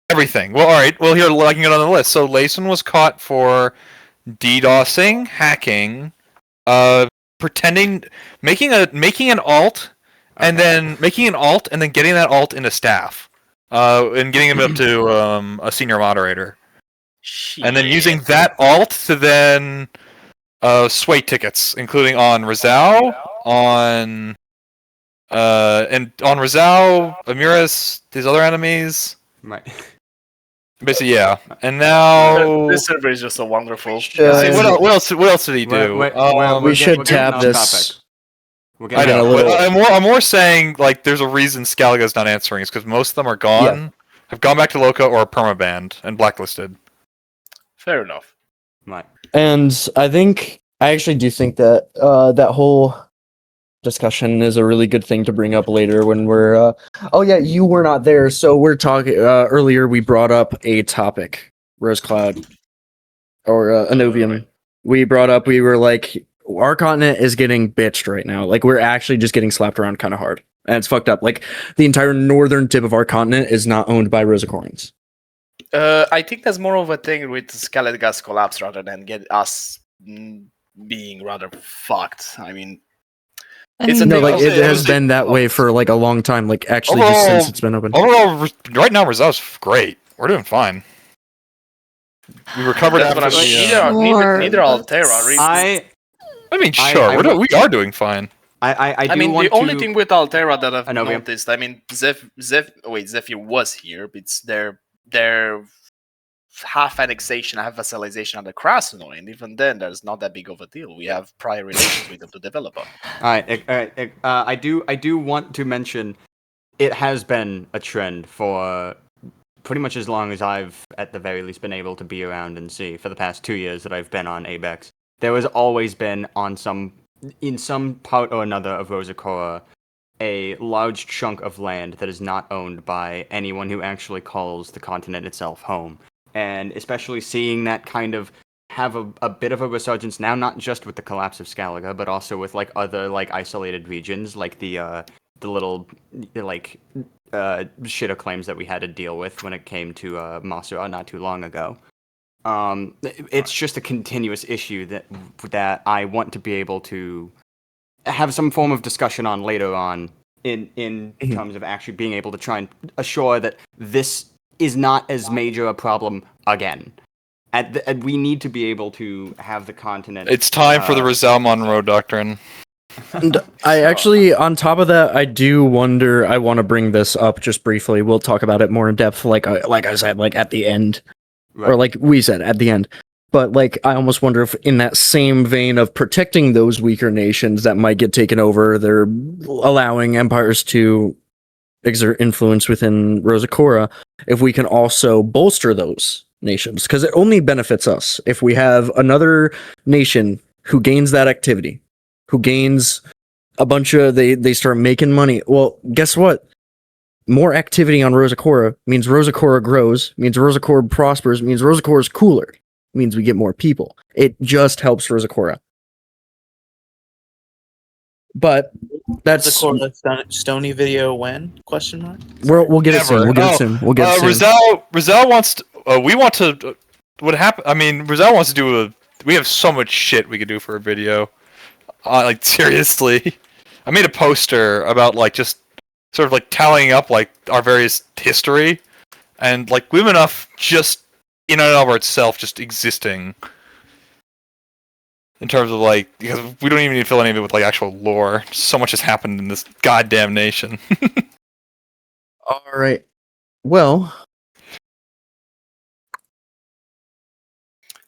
Speaker 6: Everything. Well, all right. Well, here I can get on the list. So Layson was caught for DDoSing, hacking, pretending, making an alt, and then getting that alt into staff, and getting him up to a senior moderator, and then using that alt to then sway tickets, including on Rizal, and on Rizal, Amiris, these other enemies.
Speaker 8: Right.
Speaker 6: Basically, yeah. And now
Speaker 10: this server is just so wonderful.
Speaker 6: what else did he do?
Speaker 1: We should tab this.
Speaker 8: We're
Speaker 6: I
Speaker 8: getting
Speaker 6: know.
Speaker 1: a little-
Speaker 6: I'm more saying like there's a reason Skalaga's not answering. It's because most of them are gone, have gone back to Loca or are permabanned and blacklisted.
Speaker 10: Fair enough.
Speaker 8: Right.
Speaker 1: And I actually do think that that whole discussion is a really good thing to bring up later when we're oh yeah, you were not there, so we're talking earlier we brought up a topic, Rose Cloud or Anovium. We were like, our continent is getting bitched right now. Like, we're actually just getting slapped around kind of hard, and it's fucked up. Like, the entire northern tip of our continent is not owned by Rozakko'rans.
Speaker 10: I think that's more of a thing with Skalaga's collapse rather than get us being rather fucked. I mean, it's a
Speaker 1: No,
Speaker 10: thing
Speaker 1: like, it has been that way for like a long time. Like, actually, just since it's been open.
Speaker 6: Overall, right now, Rizal's great. We're doing fine. We recovered
Speaker 10: That's
Speaker 6: after
Speaker 10: what I mean. Neither Altera.
Speaker 6: I mean, sure, we are doing fine.
Speaker 8: I
Speaker 10: mean,
Speaker 8: want
Speaker 10: the only
Speaker 8: to-
Speaker 10: thing with Altera that I've
Speaker 8: Anovium.
Speaker 10: noticed, I mean, Zephyr was here, but it's their half annexation, half vassalization under Krasnoi, and even then, there's not that big of a deal. We have prior relations with them to develop on.
Speaker 8: I do want to mention it has been a trend for pretty much as long as I've, at the very least, been able to be around and see. For the past 2 years that I've been on ABEX, there has always been in some part or another of Rozakko'ran, a large chunk of land that is not owned by anyone who actually calls the continent itself home. And especially seeing that kind of have a bit of a resurgence now, not just with the collapse of Scalaga, but also with like other like isolated regions, like the the little like shitter claims that we had to deal with when it came to Masura not too long ago. It's just a continuous issue that I want to be able to have some form of discussion on later on in terms of actually being able to try and assure that this is not as major a problem again. And we need to be able to have the continent.
Speaker 6: It's time for the Rizal Monroe Doctrine.
Speaker 1: And I actually, on top of that, I do wonder. I want to bring this up just briefly. We'll talk about it more in depth, like I said, like at the end,
Speaker 8: Right.
Speaker 1: or like we said at the end. But like, I almost wonder if, in that same vein of protecting those weaker nations that might get taken over, they're allowing empires to exert influence within Rozakko'ran. If we can also bolster those nations, because it only benefits us if we have another nation who gains that activity, who gains a bunch of they start making money. Well, guess what? More activity on Rozakko'ran means Rozakko'ran grows, means Rozakko'ran prospers, means Rozakko'ran is cooler, means we get more people. It just helps Rozakko'ran. But that's
Speaker 4: Stony video when? Question mark.
Speaker 1: we'll get it soon. We'll get it soon. We'll get it soon.
Speaker 6: Rizal wants to. We want to. What happened? I mean, Rizal wants to do a. We have so much shit we could do for a video. Like seriously, I made a poster about like just sort of like tallying up like our various history, and like we have enough just in and of itself just existing. In terms of like, because we don't even need to fill any of it with like actual lore. So much has happened in this goddamn nation.
Speaker 1: All right. Well,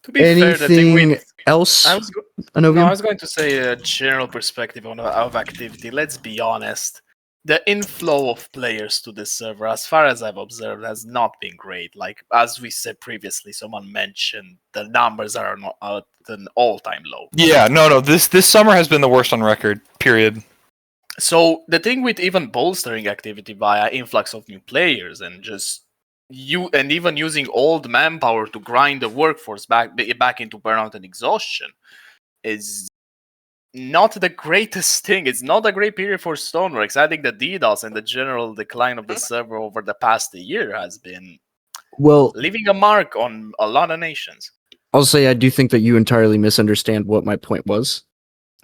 Speaker 10: To be fair, the thing
Speaker 1: anything
Speaker 10: with
Speaker 1: else?
Speaker 10: I was going to say a general perspective of activity. Let's be honest. The inflow of players to this server, as far as I've observed, has not been great. Like, as we said previously, someone mentioned the numbers are not at an all-time low.
Speaker 6: Yeah, no. This summer has been the worst on record. Period.
Speaker 10: So the thing with even bolstering activity via influx of new players and just even using old manpower to grind the workforce back into burnout and exhaustion is not the greatest thing. It's not a great period for Stoneworks. I think the DDoS and the general decline of the server over the past year has been leaving a mark on a lot of nations.
Speaker 1: I'll say I do think that you entirely misunderstand what my point was.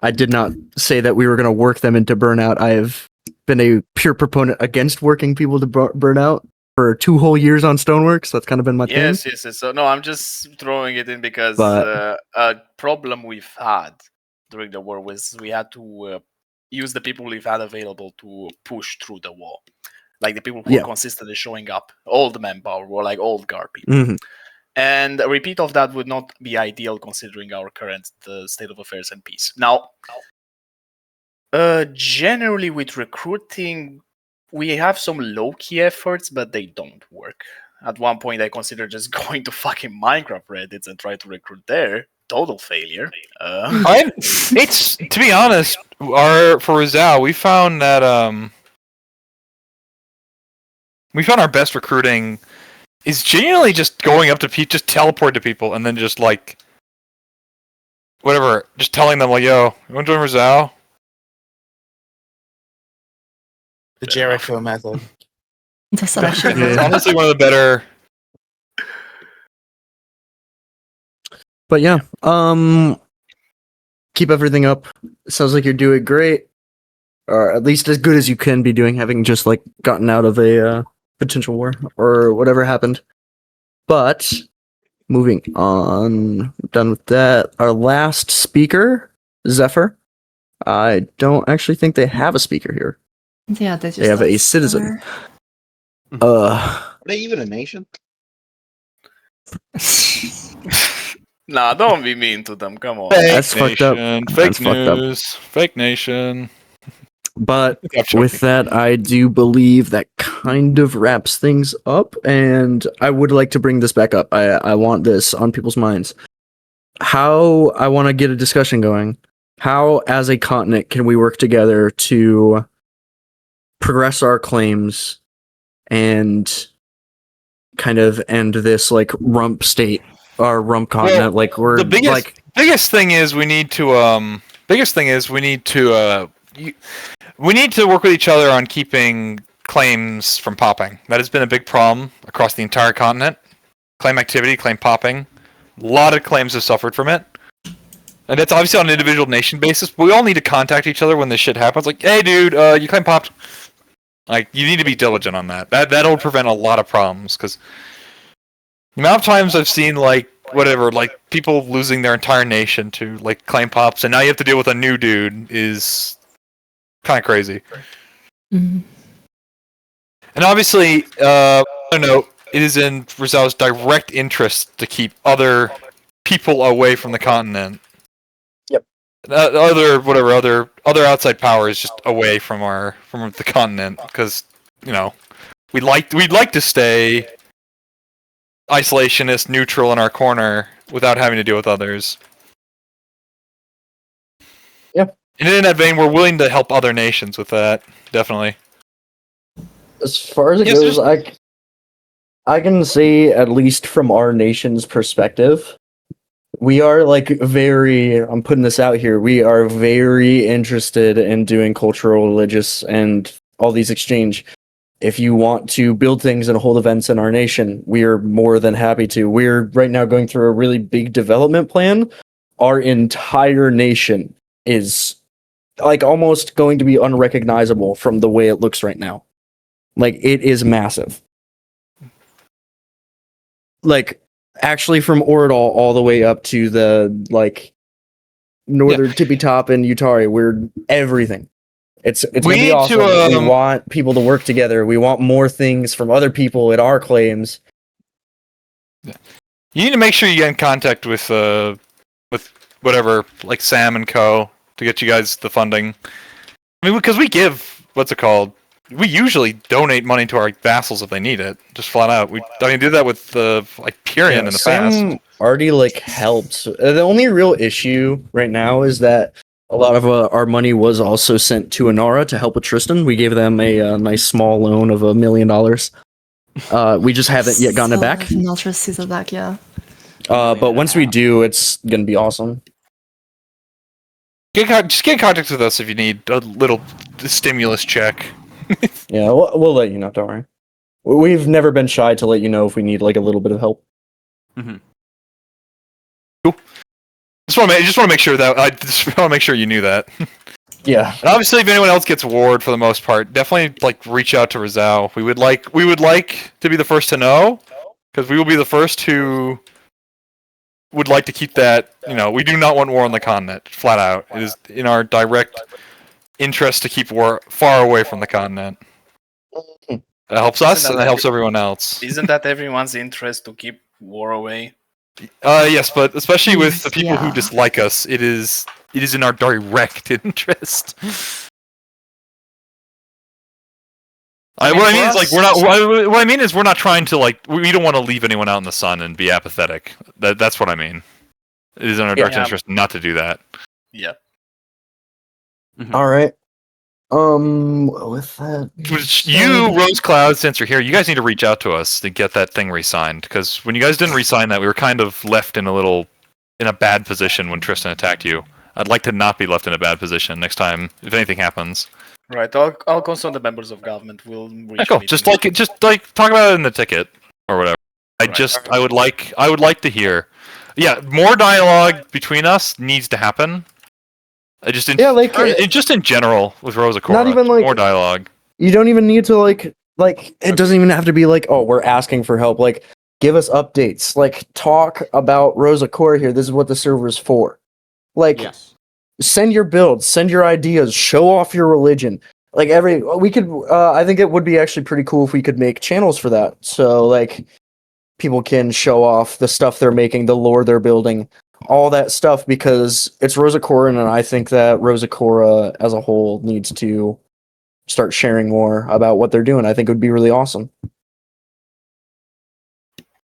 Speaker 1: I did not say that we were going to work them into burnout. I have been a pure proponent against working people to burn out for 2 whole years on Stoneworks. That's kind of been my thing.
Speaker 10: Yes. So no, I'm just throwing it in because a problem we've had during the war was we had to use the people we've had available to push through the wall. Like the people who were consistently showing up, old manpower, were like old guard people.
Speaker 1: Mm-hmm.
Speaker 10: And a repeat of that would not be ideal considering our current state of affairs and peace. Now, generally with recruiting, we have some low-key efforts, but they don't work. At one point, I considered just going to fucking Minecraft Reddits and try to recruit there. Total failure.
Speaker 6: It's, to be honest, for Rizal, we found that our best recruiting is genuinely just going up to people, just teleport to people, and then just like whatever, just telling them like, "Yo, you want to join Rizal?"
Speaker 4: The Jericho method.
Speaker 5: That's actually
Speaker 6: It's honestly one of the better.
Speaker 1: But yeah, keep everything up. Sounds like you're doing great, or at least as good as you can be doing, having just like gotten out of a potential war or whatever happened. But moving on, done with that. Our last speaker, Zephyr. I don't actually think they have a speaker here.
Speaker 5: Yeah, they
Speaker 1: have a citizen.
Speaker 11: Are they even a nation?
Speaker 10: Nah, don't be mean to them. Come on.
Speaker 1: That's fucked up.
Speaker 6: Fake news. Fake nation.
Speaker 1: But with that, I do believe that kind of wraps things up, and I would like to bring this back up. I want this on people's minds. How I want to get a discussion going. How, as a continent, can we work together to progress our claims and kind of end this like rump state, our rump continent? Like we're
Speaker 6: the biggest thing is we need to we need to work with each other on keeping claims from popping. That has been a big problem across the entire continent. Claim activity, claim popping. A lot of claims have suffered from it. And it's obviously on an individual nation basis, but we all need to contact each other when this shit happens. Like, hey dude, you claim popped. Like, you need to be diligent on that. That'll prevent a lot of problems, because the amount of times I've seen, like, whatever, like, people losing their entire nation to, like, claim pops, and now you have to deal with a new dude is kind of crazy.
Speaker 5: Mhm.
Speaker 6: And obviously, I don't know, it is in Rizal's direct interest to keep other people away from the continent.
Speaker 1: Yep.
Speaker 6: Other outside powers just away from the continent, because we'd like to stay isolationist, neutral in our corner without having to deal with others.
Speaker 1: Yep.
Speaker 6: And in that vein, we're willing to help other nations with that, definitely.
Speaker 1: As far as it
Speaker 6: Yes,
Speaker 1: goes, I can say, at least from our nation's perspective, we are I'm putting this out here, we are very interested in doing cultural, religious, and all these exchange. If you want to build things and hold events in our nation, we are more than happy to. We're right now going through a really big development plan. Our entire nation is almost going to be unrecognizable from the way it looks right now. It is massive. Actually from Oradal all the way up to the northern tippy top and Utari, we're everything. It's gonna be awesome. We want people to work together. We want more things from other people in our claims.
Speaker 6: You need to make sure you get in contact with whatever, like Sam and Co. to get you guys the funding. I mean, because we give we usually donate money to our vassals if they need it, just flat out. We did that with Viperion in the
Speaker 1: Sam
Speaker 6: past.
Speaker 1: already helped. The only real issue right now is that a lot of our money was also sent to Inara to help with Tristan. We gave them a nice small loan of $1 million. We just haven't yet gotten it back.
Speaker 5: Not received it back, yeah.
Speaker 1: But once we do, it's gonna be awesome.
Speaker 6: Just get in contact with us if you need a little stimulus check.
Speaker 1: Yeah, we'll let you know. Don't worry. We've never been shy to let you know if we need a little bit of help.
Speaker 8: Mm-hmm.
Speaker 6: Cool. Just want to make sure that I just want to make sure you knew that.
Speaker 1: Yeah.
Speaker 6: And obviously, if anyone else gets ward, for the most part, definitely reach out to Rizal. We would like to be the first to know, because we will be the first who would like to keep that. We do not want war on the continent. Flat out, it is in our direct interest to keep war far away from the continent. That helps us, and that helps everyone else.
Speaker 10: Isn't that everyone's interest to keep war away?
Speaker 6: Yes, but especially with the people who
Speaker 5: Yeah.
Speaker 6: dislike us, it is in our direct interest. What I mean is we're not trying to we don't want to leave anyone out in the sun and be apathetic. That's what I mean. It is in our direct interest not to do that.
Speaker 10: Yeah.
Speaker 8: Mm-hmm.
Speaker 1: All right. With that,
Speaker 6: You, Rose Cloud, since you're here, you guys need to reach out to us to get that thing re-signed. Because when you guys didn't re-sign that, we were kind of left in a bad position when Tristan attacked you. I'd like to not be left in a bad position next time if anything happens.
Speaker 10: Right. I'll consult the members of government. We'll reach.
Speaker 6: Yeah, cool. Just talk about it in the ticket or whatever. I would like to hear. Yeah, more dialogue between us needs to happen. Just in general with Rozakko'ran.
Speaker 1: Not even
Speaker 6: more dialogue.
Speaker 1: You don't even need to it doesn't even have to be oh, we're asking for help. Give us updates. Talk about Rozakko'ran here. This is what the server's for.
Speaker 8: Yes.
Speaker 1: Send your builds, send your ideas, show off your religion. We could I think it would be actually pretty cool if we could make channels for that. So people can show off the stuff they're making, the lore they're building, all that stuff, because it's Rozakko'ran, and I think that Rozakko'ran as a whole needs to start sharing more about what they're doing. I think it would be really awesome.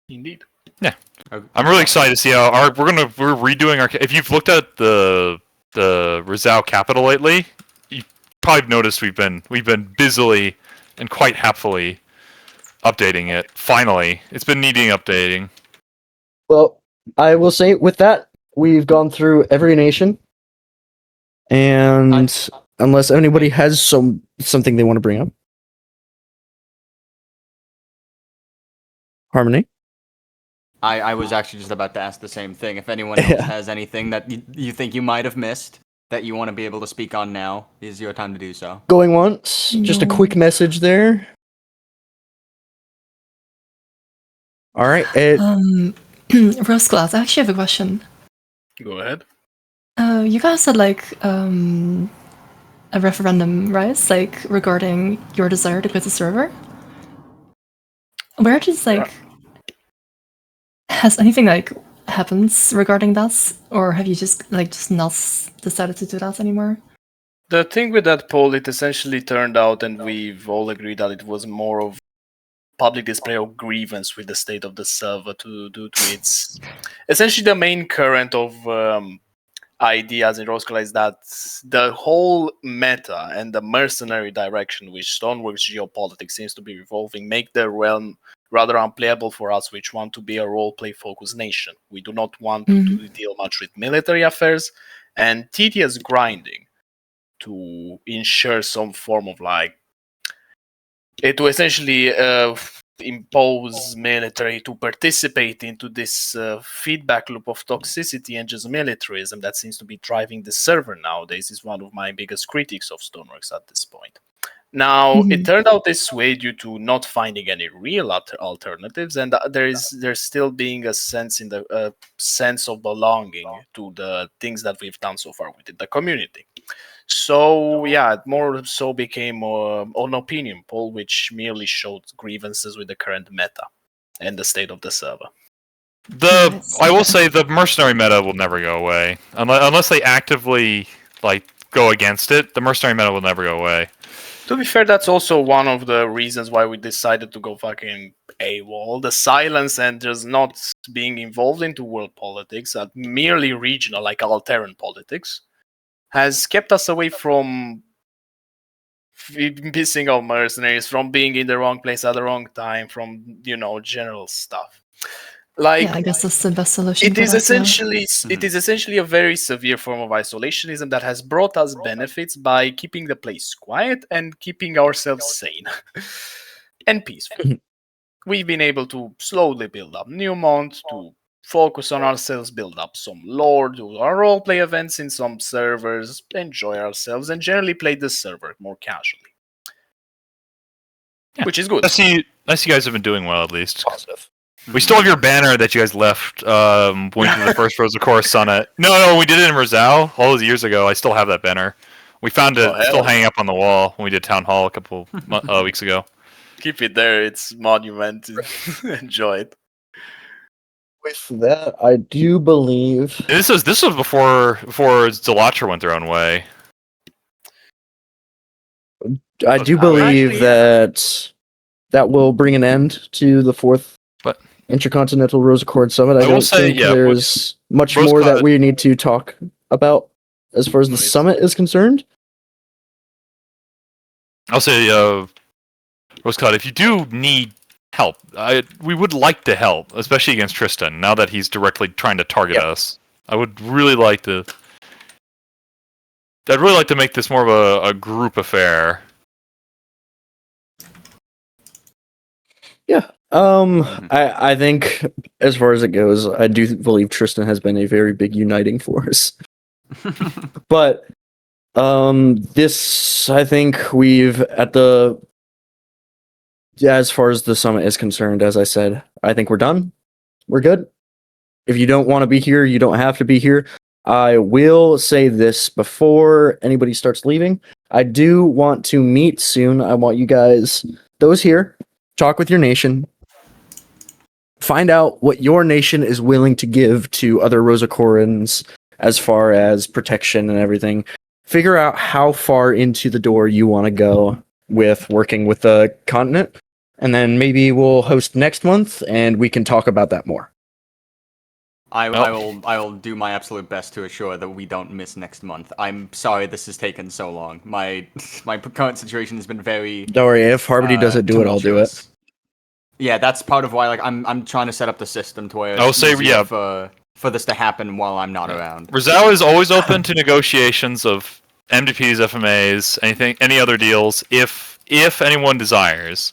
Speaker 10: Indeed.
Speaker 6: Yeah. I'm really excited to see how we're redoing our. If you've looked at the Rizal capital lately, you probably noticed we've been busily and quite happily updating it. Finally, it's been needing updating.
Speaker 1: Well, I will say with that, we've gone through every nation, and unless anybody has something they want to bring up. Harmony?
Speaker 8: I was actually just about to ask the same thing. If anyone else has anything that you think you might have missed that you want to be able to speak on now, is your time to do so.
Speaker 1: Going once. Just a quick message there. All right.
Speaker 5: Rose Glass, I actually have a question.
Speaker 10: Go ahead.
Speaker 5: You guys had like a referendum, right? Like regarding your desire to quit the server. Where does like has anything like happens regarding that, or have you just not decided to do that anymore?
Speaker 10: The thing with that poll, it essentially turned out, and we've all agreed that it was more of public display of grievance with the state of the server due to its essentially the main current of ideas in Rozakko'ran is that the whole meta and the mercenary direction which Stoneworks geopolitics seems to be revolving make the realm rather unplayable for us, which want to be a role-play focused nation. We do not want to deal much with military affairs and tedious grinding to ensure some form of to essentially impose military to participate into this feedback loop of toxicity and just militarism that seems to be driving the server nowadays is one of my biggest critiques of Stoneworks at this point. Now, it turned out this way due to not finding any real alternatives, and there's still being a sense in the sense of belonging to the things that we've done so far within the community. So yeah, it more so became an opinion poll, which merely showed grievances with the current meta and the state of the server.
Speaker 6: I will say the mercenary meta will never go away unless they actively go against it. The mercenary meta will never go away.
Speaker 10: To be fair, that's also one of the reasons why we decided to go fucking AWOL. The silence and just not being involved into world politics, merely regional, like Alteran politics, has kept us away from pissing off mercenaries, from being in the wrong place at the wrong time, from, general stuff.
Speaker 5: I guess that's the best solution.
Speaker 10: It is essentially a very severe form of isolationism that has brought us benefits by keeping the place quiet and keeping ourselves sane and peaceful. We've been able to slowly build up Newmont, to focus on ourselves, build up some lore, do our roleplay events in some servers, enjoy ourselves, and generally play the server more casually.
Speaker 6: Yeah.
Speaker 10: Which is good.
Speaker 6: I see you guys have been doing well, at least. Positive. We still have your banner that you guys left when we did the first Rozakko'ran Summit. No, we did it in Rosal all those years ago. I still have that banner. We found it still hanging up on the wall when we did Town Hall a couple weeks ago. Keep
Speaker 10: it there. It's monument. Enjoy it.
Speaker 1: With that, I do believe
Speaker 6: this was before Zalatra went their own way.
Speaker 1: I do believe that will bring an end to the fourth Intracontinental Rozakko'ran Summit. I don't think there's much more that we need to talk about as far as the summit is concerned.
Speaker 6: I'll say, Rozakko'ran, if you do need help, we would like to help, especially against Tristan, now that he's directly trying to target us. I would really like to... I'd really like to make this more of a group affair.
Speaker 1: Yeah. I think as far as it goes, I do believe Tristan has been a very big uniting force. But this, I think we've as far as the summit is concerned, as I said, I think we're done. We're good. If you don't want to be here, you don't have to be here. I will say this before anybody starts leaving. I do want to meet soon. I want you guys, those here, talk with your nation. Find out what your nation is willing to give to other Rozakko'rans as far as protection and everything. Figure out how far into the door you want to go with working with the continent. And then maybe we'll host next month and we can talk about that more.
Speaker 8: I will do my absolute best to assure that we don't miss next month. I'm sorry this has taken so long. My current situation has been very...
Speaker 1: Don't worry, if Harmony doesn't do it, I'll do it.
Speaker 8: Yeah, that's part of why I'm trying to set up the system to where
Speaker 6: I'll say
Speaker 8: for this to happen while I'm not around.
Speaker 6: Rosal is always open to negotiations of MDPs, FMAs, any other deals, if anyone desires.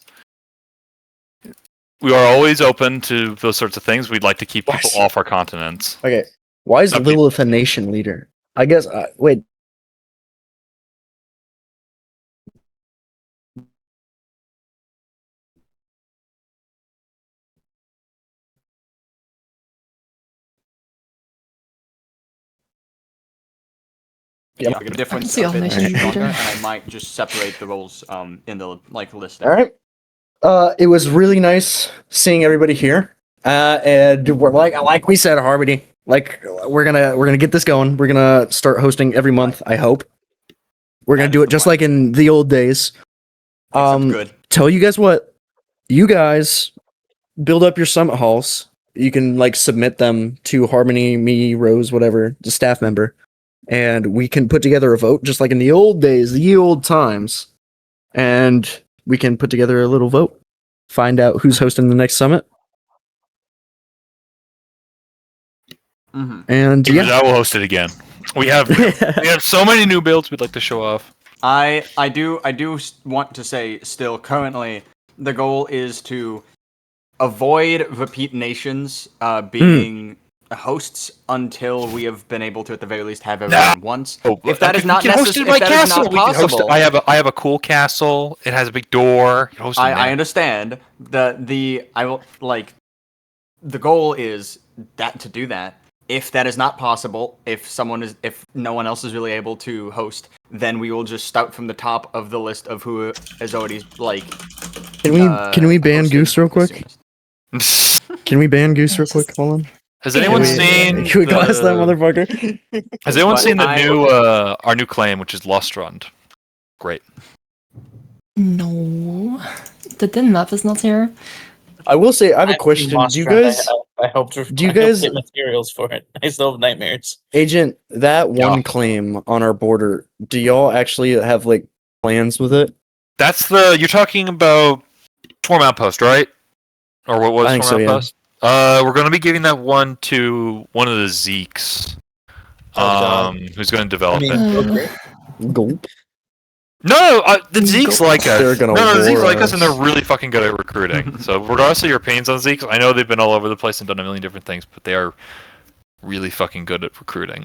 Speaker 6: We are always open to those sorts of things. We'd like to keep people off our continents.
Speaker 1: Okay. Why is
Speaker 6: Okay.
Speaker 1: Lilith a nation leader? I guess. Wait.
Speaker 8: Yeah, the difference
Speaker 5: see
Speaker 8: a
Speaker 5: all
Speaker 8: bit
Speaker 5: nation
Speaker 8: stronger,
Speaker 5: leader.
Speaker 8: and I might just separate the roles in the listing.
Speaker 1: All right. It was really nice seeing everybody here. And we're like we said, Harmony. Like we're gonna get this going. We're gonna start hosting every month. I hope. We're gonna do it just like in the old days.
Speaker 8: Good.
Speaker 1: Tell you guys what. You guys build up your summit halls. You can like submit them to Harmony, me, Rose, whatever, the staff member, and we can put together a vote just like in the old days, the old times, and we can put together a little vote. Find out who's hosting the next summit. And
Speaker 6: Because
Speaker 1: yeah,
Speaker 6: I will host it again. We have so many new builds we'd like to show off.
Speaker 8: I do want to say still currently the goal is to avoid repeat nations being hosts until we have been able to at the very least have everyone once. If that is not necessary, if that is not possible,
Speaker 6: I have a cool castle. It has a big door.
Speaker 8: I understand. The goal is that to do that. If that is not possible, if no one else is really able to host, then we will just start from the top of the list of who is already like.
Speaker 1: Can we ban Goose real quick? Can we ban Goose real quick? Hold on.
Speaker 6: Has anyone seen?
Speaker 1: Can we glass that motherfucker?
Speaker 6: Has anyone seen the new our new claim, which is Lostrand? Great.
Speaker 5: No, the din map is not here.
Speaker 1: I will say I have a question. Do you guys?
Speaker 4: I hope to.
Speaker 1: Do you
Speaker 4: I hope to
Speaker 1: guys-
Speaker 4: get materials for it? I still have nightmares.
Speaker 1: Agent, that one claim on our border, do y'all actually have like plans with it?
Speaker 6: That's you're talking about Swarm Outpost, right? Or what was
Speaker 1: I think
Speaker 6: Swarm
Speaker 1: so, yeah.
Speaker 6: Outpost? We're going to be giving that one to one of the Zeeks, who's going to develop it.
Speaker 1: Gulp.
Speaker 6: No, the Zeeks like us.
Speaker 1: They're gonna
Speaker 6: No, the Zeeks
Speaker 1: war
Speaker 6: like us, and they're
Speaker 1: us.
Speaker 6: really fucking good at recruiting. So regardless of your opinions on Zeeks, I know they've been all over the place and done a million different things, but they are really fucking good at recruiting.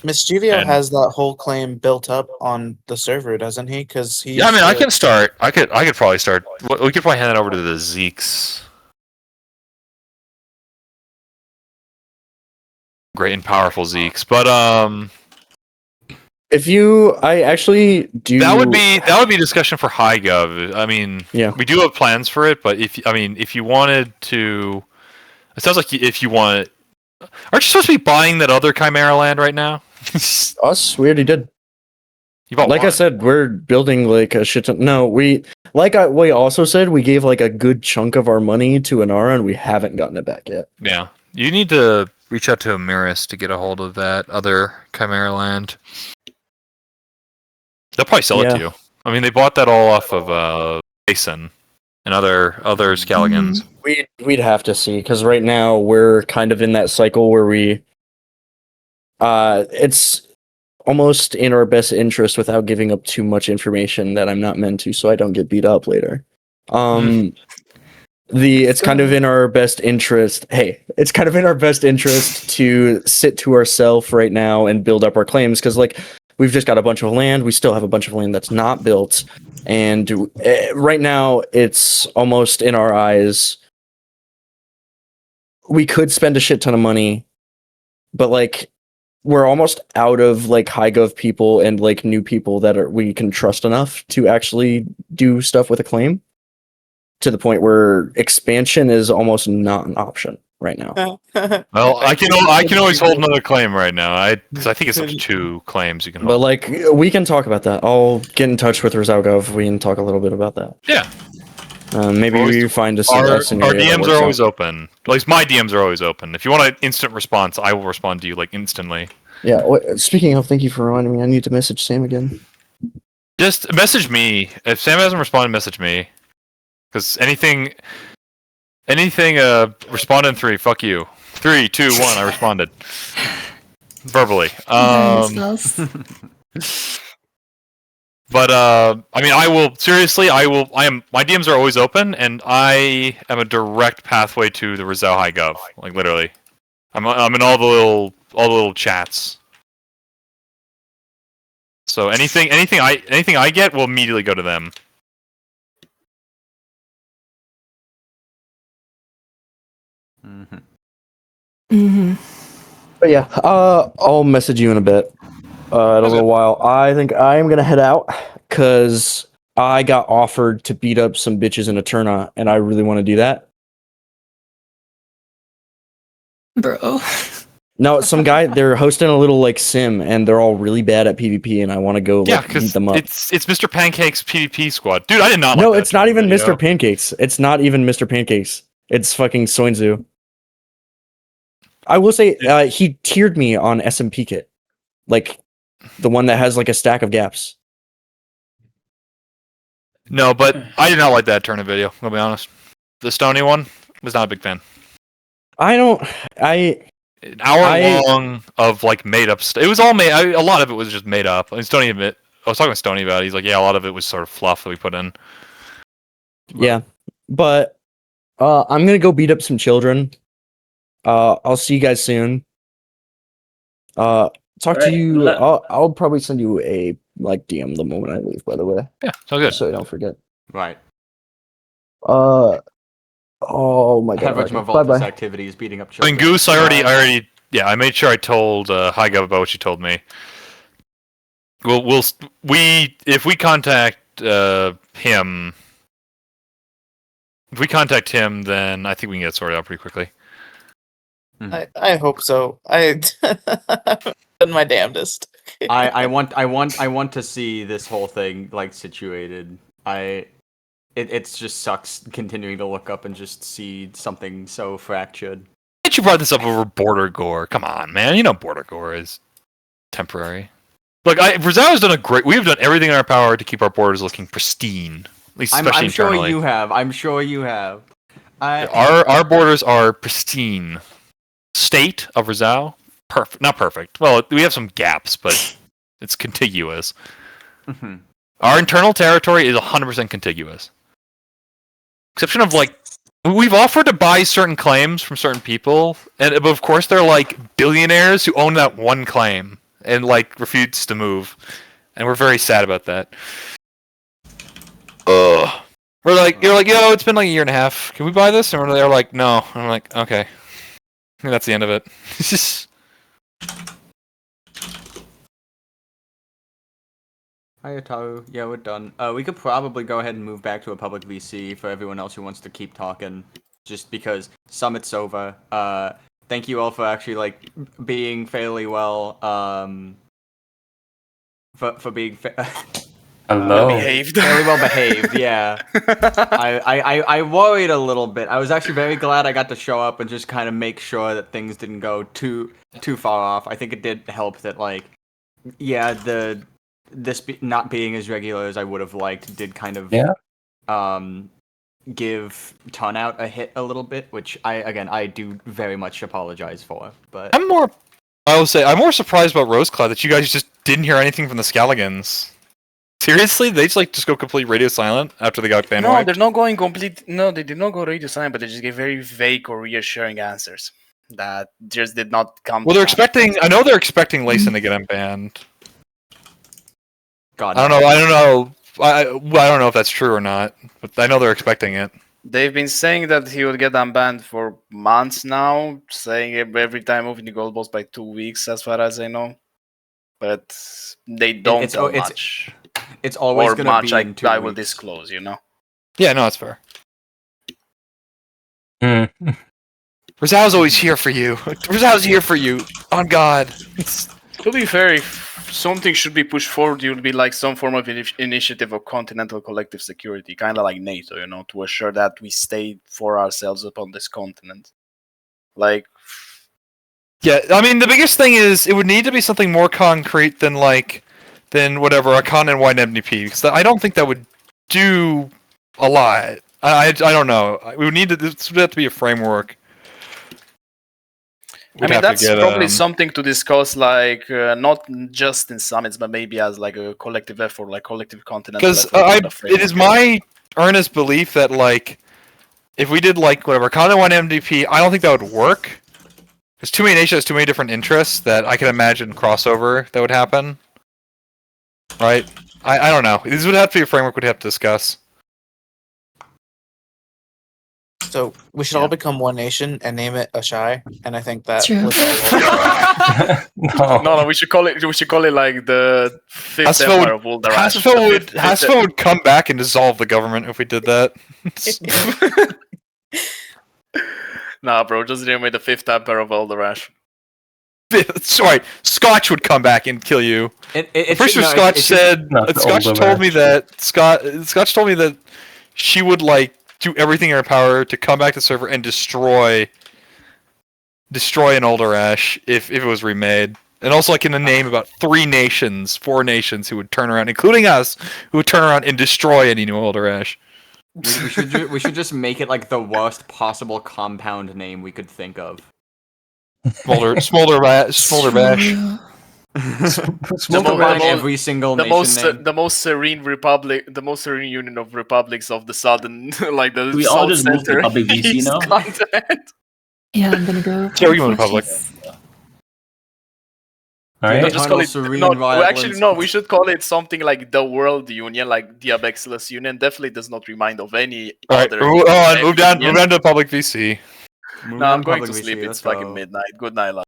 Speaker 4: Mischievio
Speaker 6: And-
Speaker 4: has that whole claim built up on the server, doesn't he? Because he.
Speaker 6: Yeah, I mean, I can start. I could probably start. We could probably hand it over to the Zeeks. Great and powerful Zeeks, but
Speaker 1: If I actually do.
Speaker 6: that would be discussion for High Gov. I mean,
Speaker 1: Yeah.
Speaker 6: we do have plans for it, but if you wanted to, it sounds like if you want, aren't you supposed to be buying that other Chimera land right now?
Speaker 1: Us, we already did.
Speaker 6: You bought
Speaker 1: Like I
Speaker 6: one.
Speaker 1: said, we're building like a shit ton. No, we also said we gave like a good chunk of our money to Inara, and we haven't gotten it back yet.
Speaker 6: Yeah, you need to reach out to Amiris to get a hold of that other Chimera land. They'll probably sell it to you. I mean, they bought that all off of Basin and other Scaligans.
Speaker 1: We'd have to see, because right now we're kind of in that cycle where it's almost in our best interest without giving up too much information that I'm not meant to, so I don't get beat up later. It's kind of in our best interest. Hey, it's kind of in our best interest to sit to ourselves right now and build up our claims, because like we've just got a bunch of land. We still have a bunch of land that's not built, and right now it's almost in our eyes. We could spend a shit ton of money, but like we're almost out of like high gov people and like new people that we can trust enough to actually do stuff with a claim, to the point where expansion is almost not an option right now.
Speaker 6: Well, I can always hold another claim right now. Because I think it's up to 2 claims you can hold.
Speaker 1: But like we can talk about that. I'll get in touch with Rozakko'ran. We can talk a little bit about that.
Speaker 6: Yeah.
Speaker 1: Maybe we find a
Speaker 6: Our
Speaker 1: scenario that
Speaker 6: DMs
Speaker 1: works
Speaker 6: are always
Speaker 1: out.
Speaker 6: open. At least my DMs are always open. If you want an instant response, I will respond to you like instantly.
Speaker 1: Yeah. Speaking of, thank you for reminding me. I need to message Sam again.
Speaker 6: Just message me. If Sam hasn't responded, message me. Because anything, respond in 3. Fuck you. 3, 2, 1. I responded verbally. But I mean, I will seriously. I am. My DMs are always open, and I am a direct pathway to the Rizal High Gov. Like literally, I'm in all the little chats. So anything I get will immediately go to them.
Speaker 1: But yeah, I'll message you in a bit. In a little while. I think I am gonna head out because I got offered to beat up some bitches in Eterna, and I really want to do that.
Speaker 5: Bro.
Speaker 1: No, some guy, they're hosting a little like sim, and they're all really bad at PvP, and I want to go
Speaker 6: Yeah,
Speaker 1: like, beat
Speaker 6: because
Speaker 1: them up.
Speaker 6: it's Mr. Pancake's PvP squad, dude. I did not.
Speaker 1: No,
Speaker 6: like that
Speaker 1: it's not even
Speaker 6: video.
Speaker 1: Mr. Pancakes. It's not even Mr. Pancakes. It's fucking Soinzu. I will say he tiered me on SMP kit, like the one that has like a stack of gaps.
Speaker 6: No, but I did not like that Eterna video. I'll be honest. The Stony one was not a big fan. An hour long of like made up stuff. It was all made. A lot of it was just made up. I mean, Stony admit. I was talking to Stony about it. He's like, yeah, a lot of it was sort of fluff that we put in.
Speaker 1: Yeah, but I'm gonna go beat up some children. I'll see you guys soon. Talk to you. I'll probably send you a like DM the moment I leave. By the way.
Speaker 6: Yeah, so good.
Speaker 1: So I don't forget.
Speaker 8: Right.
Speaker 1: Oh my
Speaker 8: I had a bunch
Speaker 1: god.
Speaker 8: of Mavaltas
Speaker 1: Bye-bye.
Speaker 8: activities beating up
Speaker 6: I
Speaker 8: children.
Speaker 6: mean, Goose, I already, yeah, I made sure I told High Gov about what you told me. If we contact him, then I think we can get it sorted out pretty quickly.
Speaker 4: I hope so. I done my damnedest.
Speaker 8: I want to see this whole thing like situated. It just sucks continuing to look up and just see something so fractured.
Speaker 6: Why did you brought this up over border gore? Come on, man. You know border gore is temporary. Look, Brazil has done we have done everything in our power to keep our borders looking pristine. At least, especially
Speaker 8: I'm sure
Speaker 6: internally.
Speaker 8: you have. I'm sure you have.
Speaker 6: Our borders are pristine. State of Rizal, perfect. Not perfect. Well, we have some gaps, but it's contiguous.
Speaker 8: Mm-hmm.
Speaker 6: Our internal territory is 100% contiguous. Exception of like, we've offered to buy certain claims from certain people, and of course they're like billionaires who own that one claim and like refuse to move, and we're very sad about that. Ugh. You're like, yo, it's been like a year and a half. Can we buy this? And they're like, no. And I'm like, okay. And that's the end of it.
Speaker 8: Hi, Ataru. Yeah, we're done. We could probably go ahead and move back to a public VC for everyone else who wants to keep talking, just because Summit's over. Thank you all for actually like being fairly well. For being
Speaker 7: Hello.
Speaker 8: fairly well behaved. Yeah. I worried a little bit. I was actually very glad I got to show up and just kind of make sure that things didn't go too far off. I think it did help that like, yeah, not being as regular as I would have liked did kind of give Turnout a hit a little bit, which I do very much apologize for. But
Speaker 6: I'm more surprised about Rosecloud that you guys just didn't hear anything from the Scaligans. Seriously? They just go completely radio silent after they got banned?
Speaker 10: No, they're not going complete. No, they did not go radio silent, but they just gave very vague or reassuring answers that just did not come.
Speaker 6: Well, they're expecting. I know they're expecting Layson to get unbanned.
Speaker 8: God,
Speaker 6: I don't know. I don't know if that's true or not, but I know they're expecting it.
Speaker 10: They've been saying that he would get unbanned for months now, saying every time moving the gold balls by 2 weeks, as far as I know. But they don't know much.
Speaker 8: It's always
Speaker 10: or
Speaker 8: going to
Speaker 10: much
Speaker 8: be in 2
Speaker 10: I will
Speaker 8: weeks.
Speaker 10: disclose, you know.
Speaker 6: Yeah, no, that's fair. Rizal's always here for you. Rizal's here for you. On God.
Speaker 10: To be fair, if something should be pushed forward, it would be like some form of initiative of continental collective security, kind of like NATO, you know, to assure that we stay for ourselves upon this continent. Like,
Speaker 6: yeah, I mean, the biggest thing is it would need to be something more concrete than whatever a continent-wide MDP, because I don't think that would do a lot. I don't know. We would need to. This would have to be a framework.
Speaker 10: I mean,
Speaker 6: have to
Speaker 10: that's
Speaker 6: get,
Speaker 10: probably something to discuss, like not just in summits, but maybe as like a collective effort, like collective continental
Speaker 6: because
Speaker 10: effort.
Speaker 6: it is my earnest belief that like if we did like whatever Continent 1 MDP, I don't think that would work. There's too many nations, too many different interests that I can imagine crossover that would happen. Right? I don't know. This would have to be a framework we'd have to discuss.
Speaker 4: So we should all become one nation and name it Ashai, and I think that
Speaker 5: True.
Speaker 4: would solve
Speaker 10: No, we should call it. We should call it like the fifth
Speaker 6: Hasfel
Speaker 10: empire of Uldarash.
Speaker 6: Hasfel would come back and dissolve the government if we did that.
Speaker 10: Nah, bro, just name it the fifth empire of Uldarash.
Speaker 6: Sorry, Scotch would come back and kill you. Pretty sure Scotch said. Scotch told me that Scotch told me that she would like do everything in her power to come back to the server and destroy an Uldarash if it was remade. And also, like in the name, about 4 nations who would turn around, including us, who would turn around and destroy any new Uldarash.
Speaker 8: We should just make it like the worst possible compound name we could think of.
Speaker 6: Smolder Bash.
Speaker 8: Combine every single nation name.
Speaker 10: The most serene republic, the most serene union of republics of the southern, like the.
Speaker 2: We all just move to public VC now.
Speaker 10: Continent.
Speaker 5: Yeah, I'm gonna go.
Speaker 6: Yeah, we go to public.
Speaker 7: Alright.
Speaker 10: No, just call it. No, we should call it something like the World Union, like the Abexilus Union. Definitely does not remind of any
Speaker 6: Alright,
Speaker 10: other.
Speaker 6: move down to public VC.
Speaker 10: No, I'm going to sleep. It's fucking midnight. Good night, love.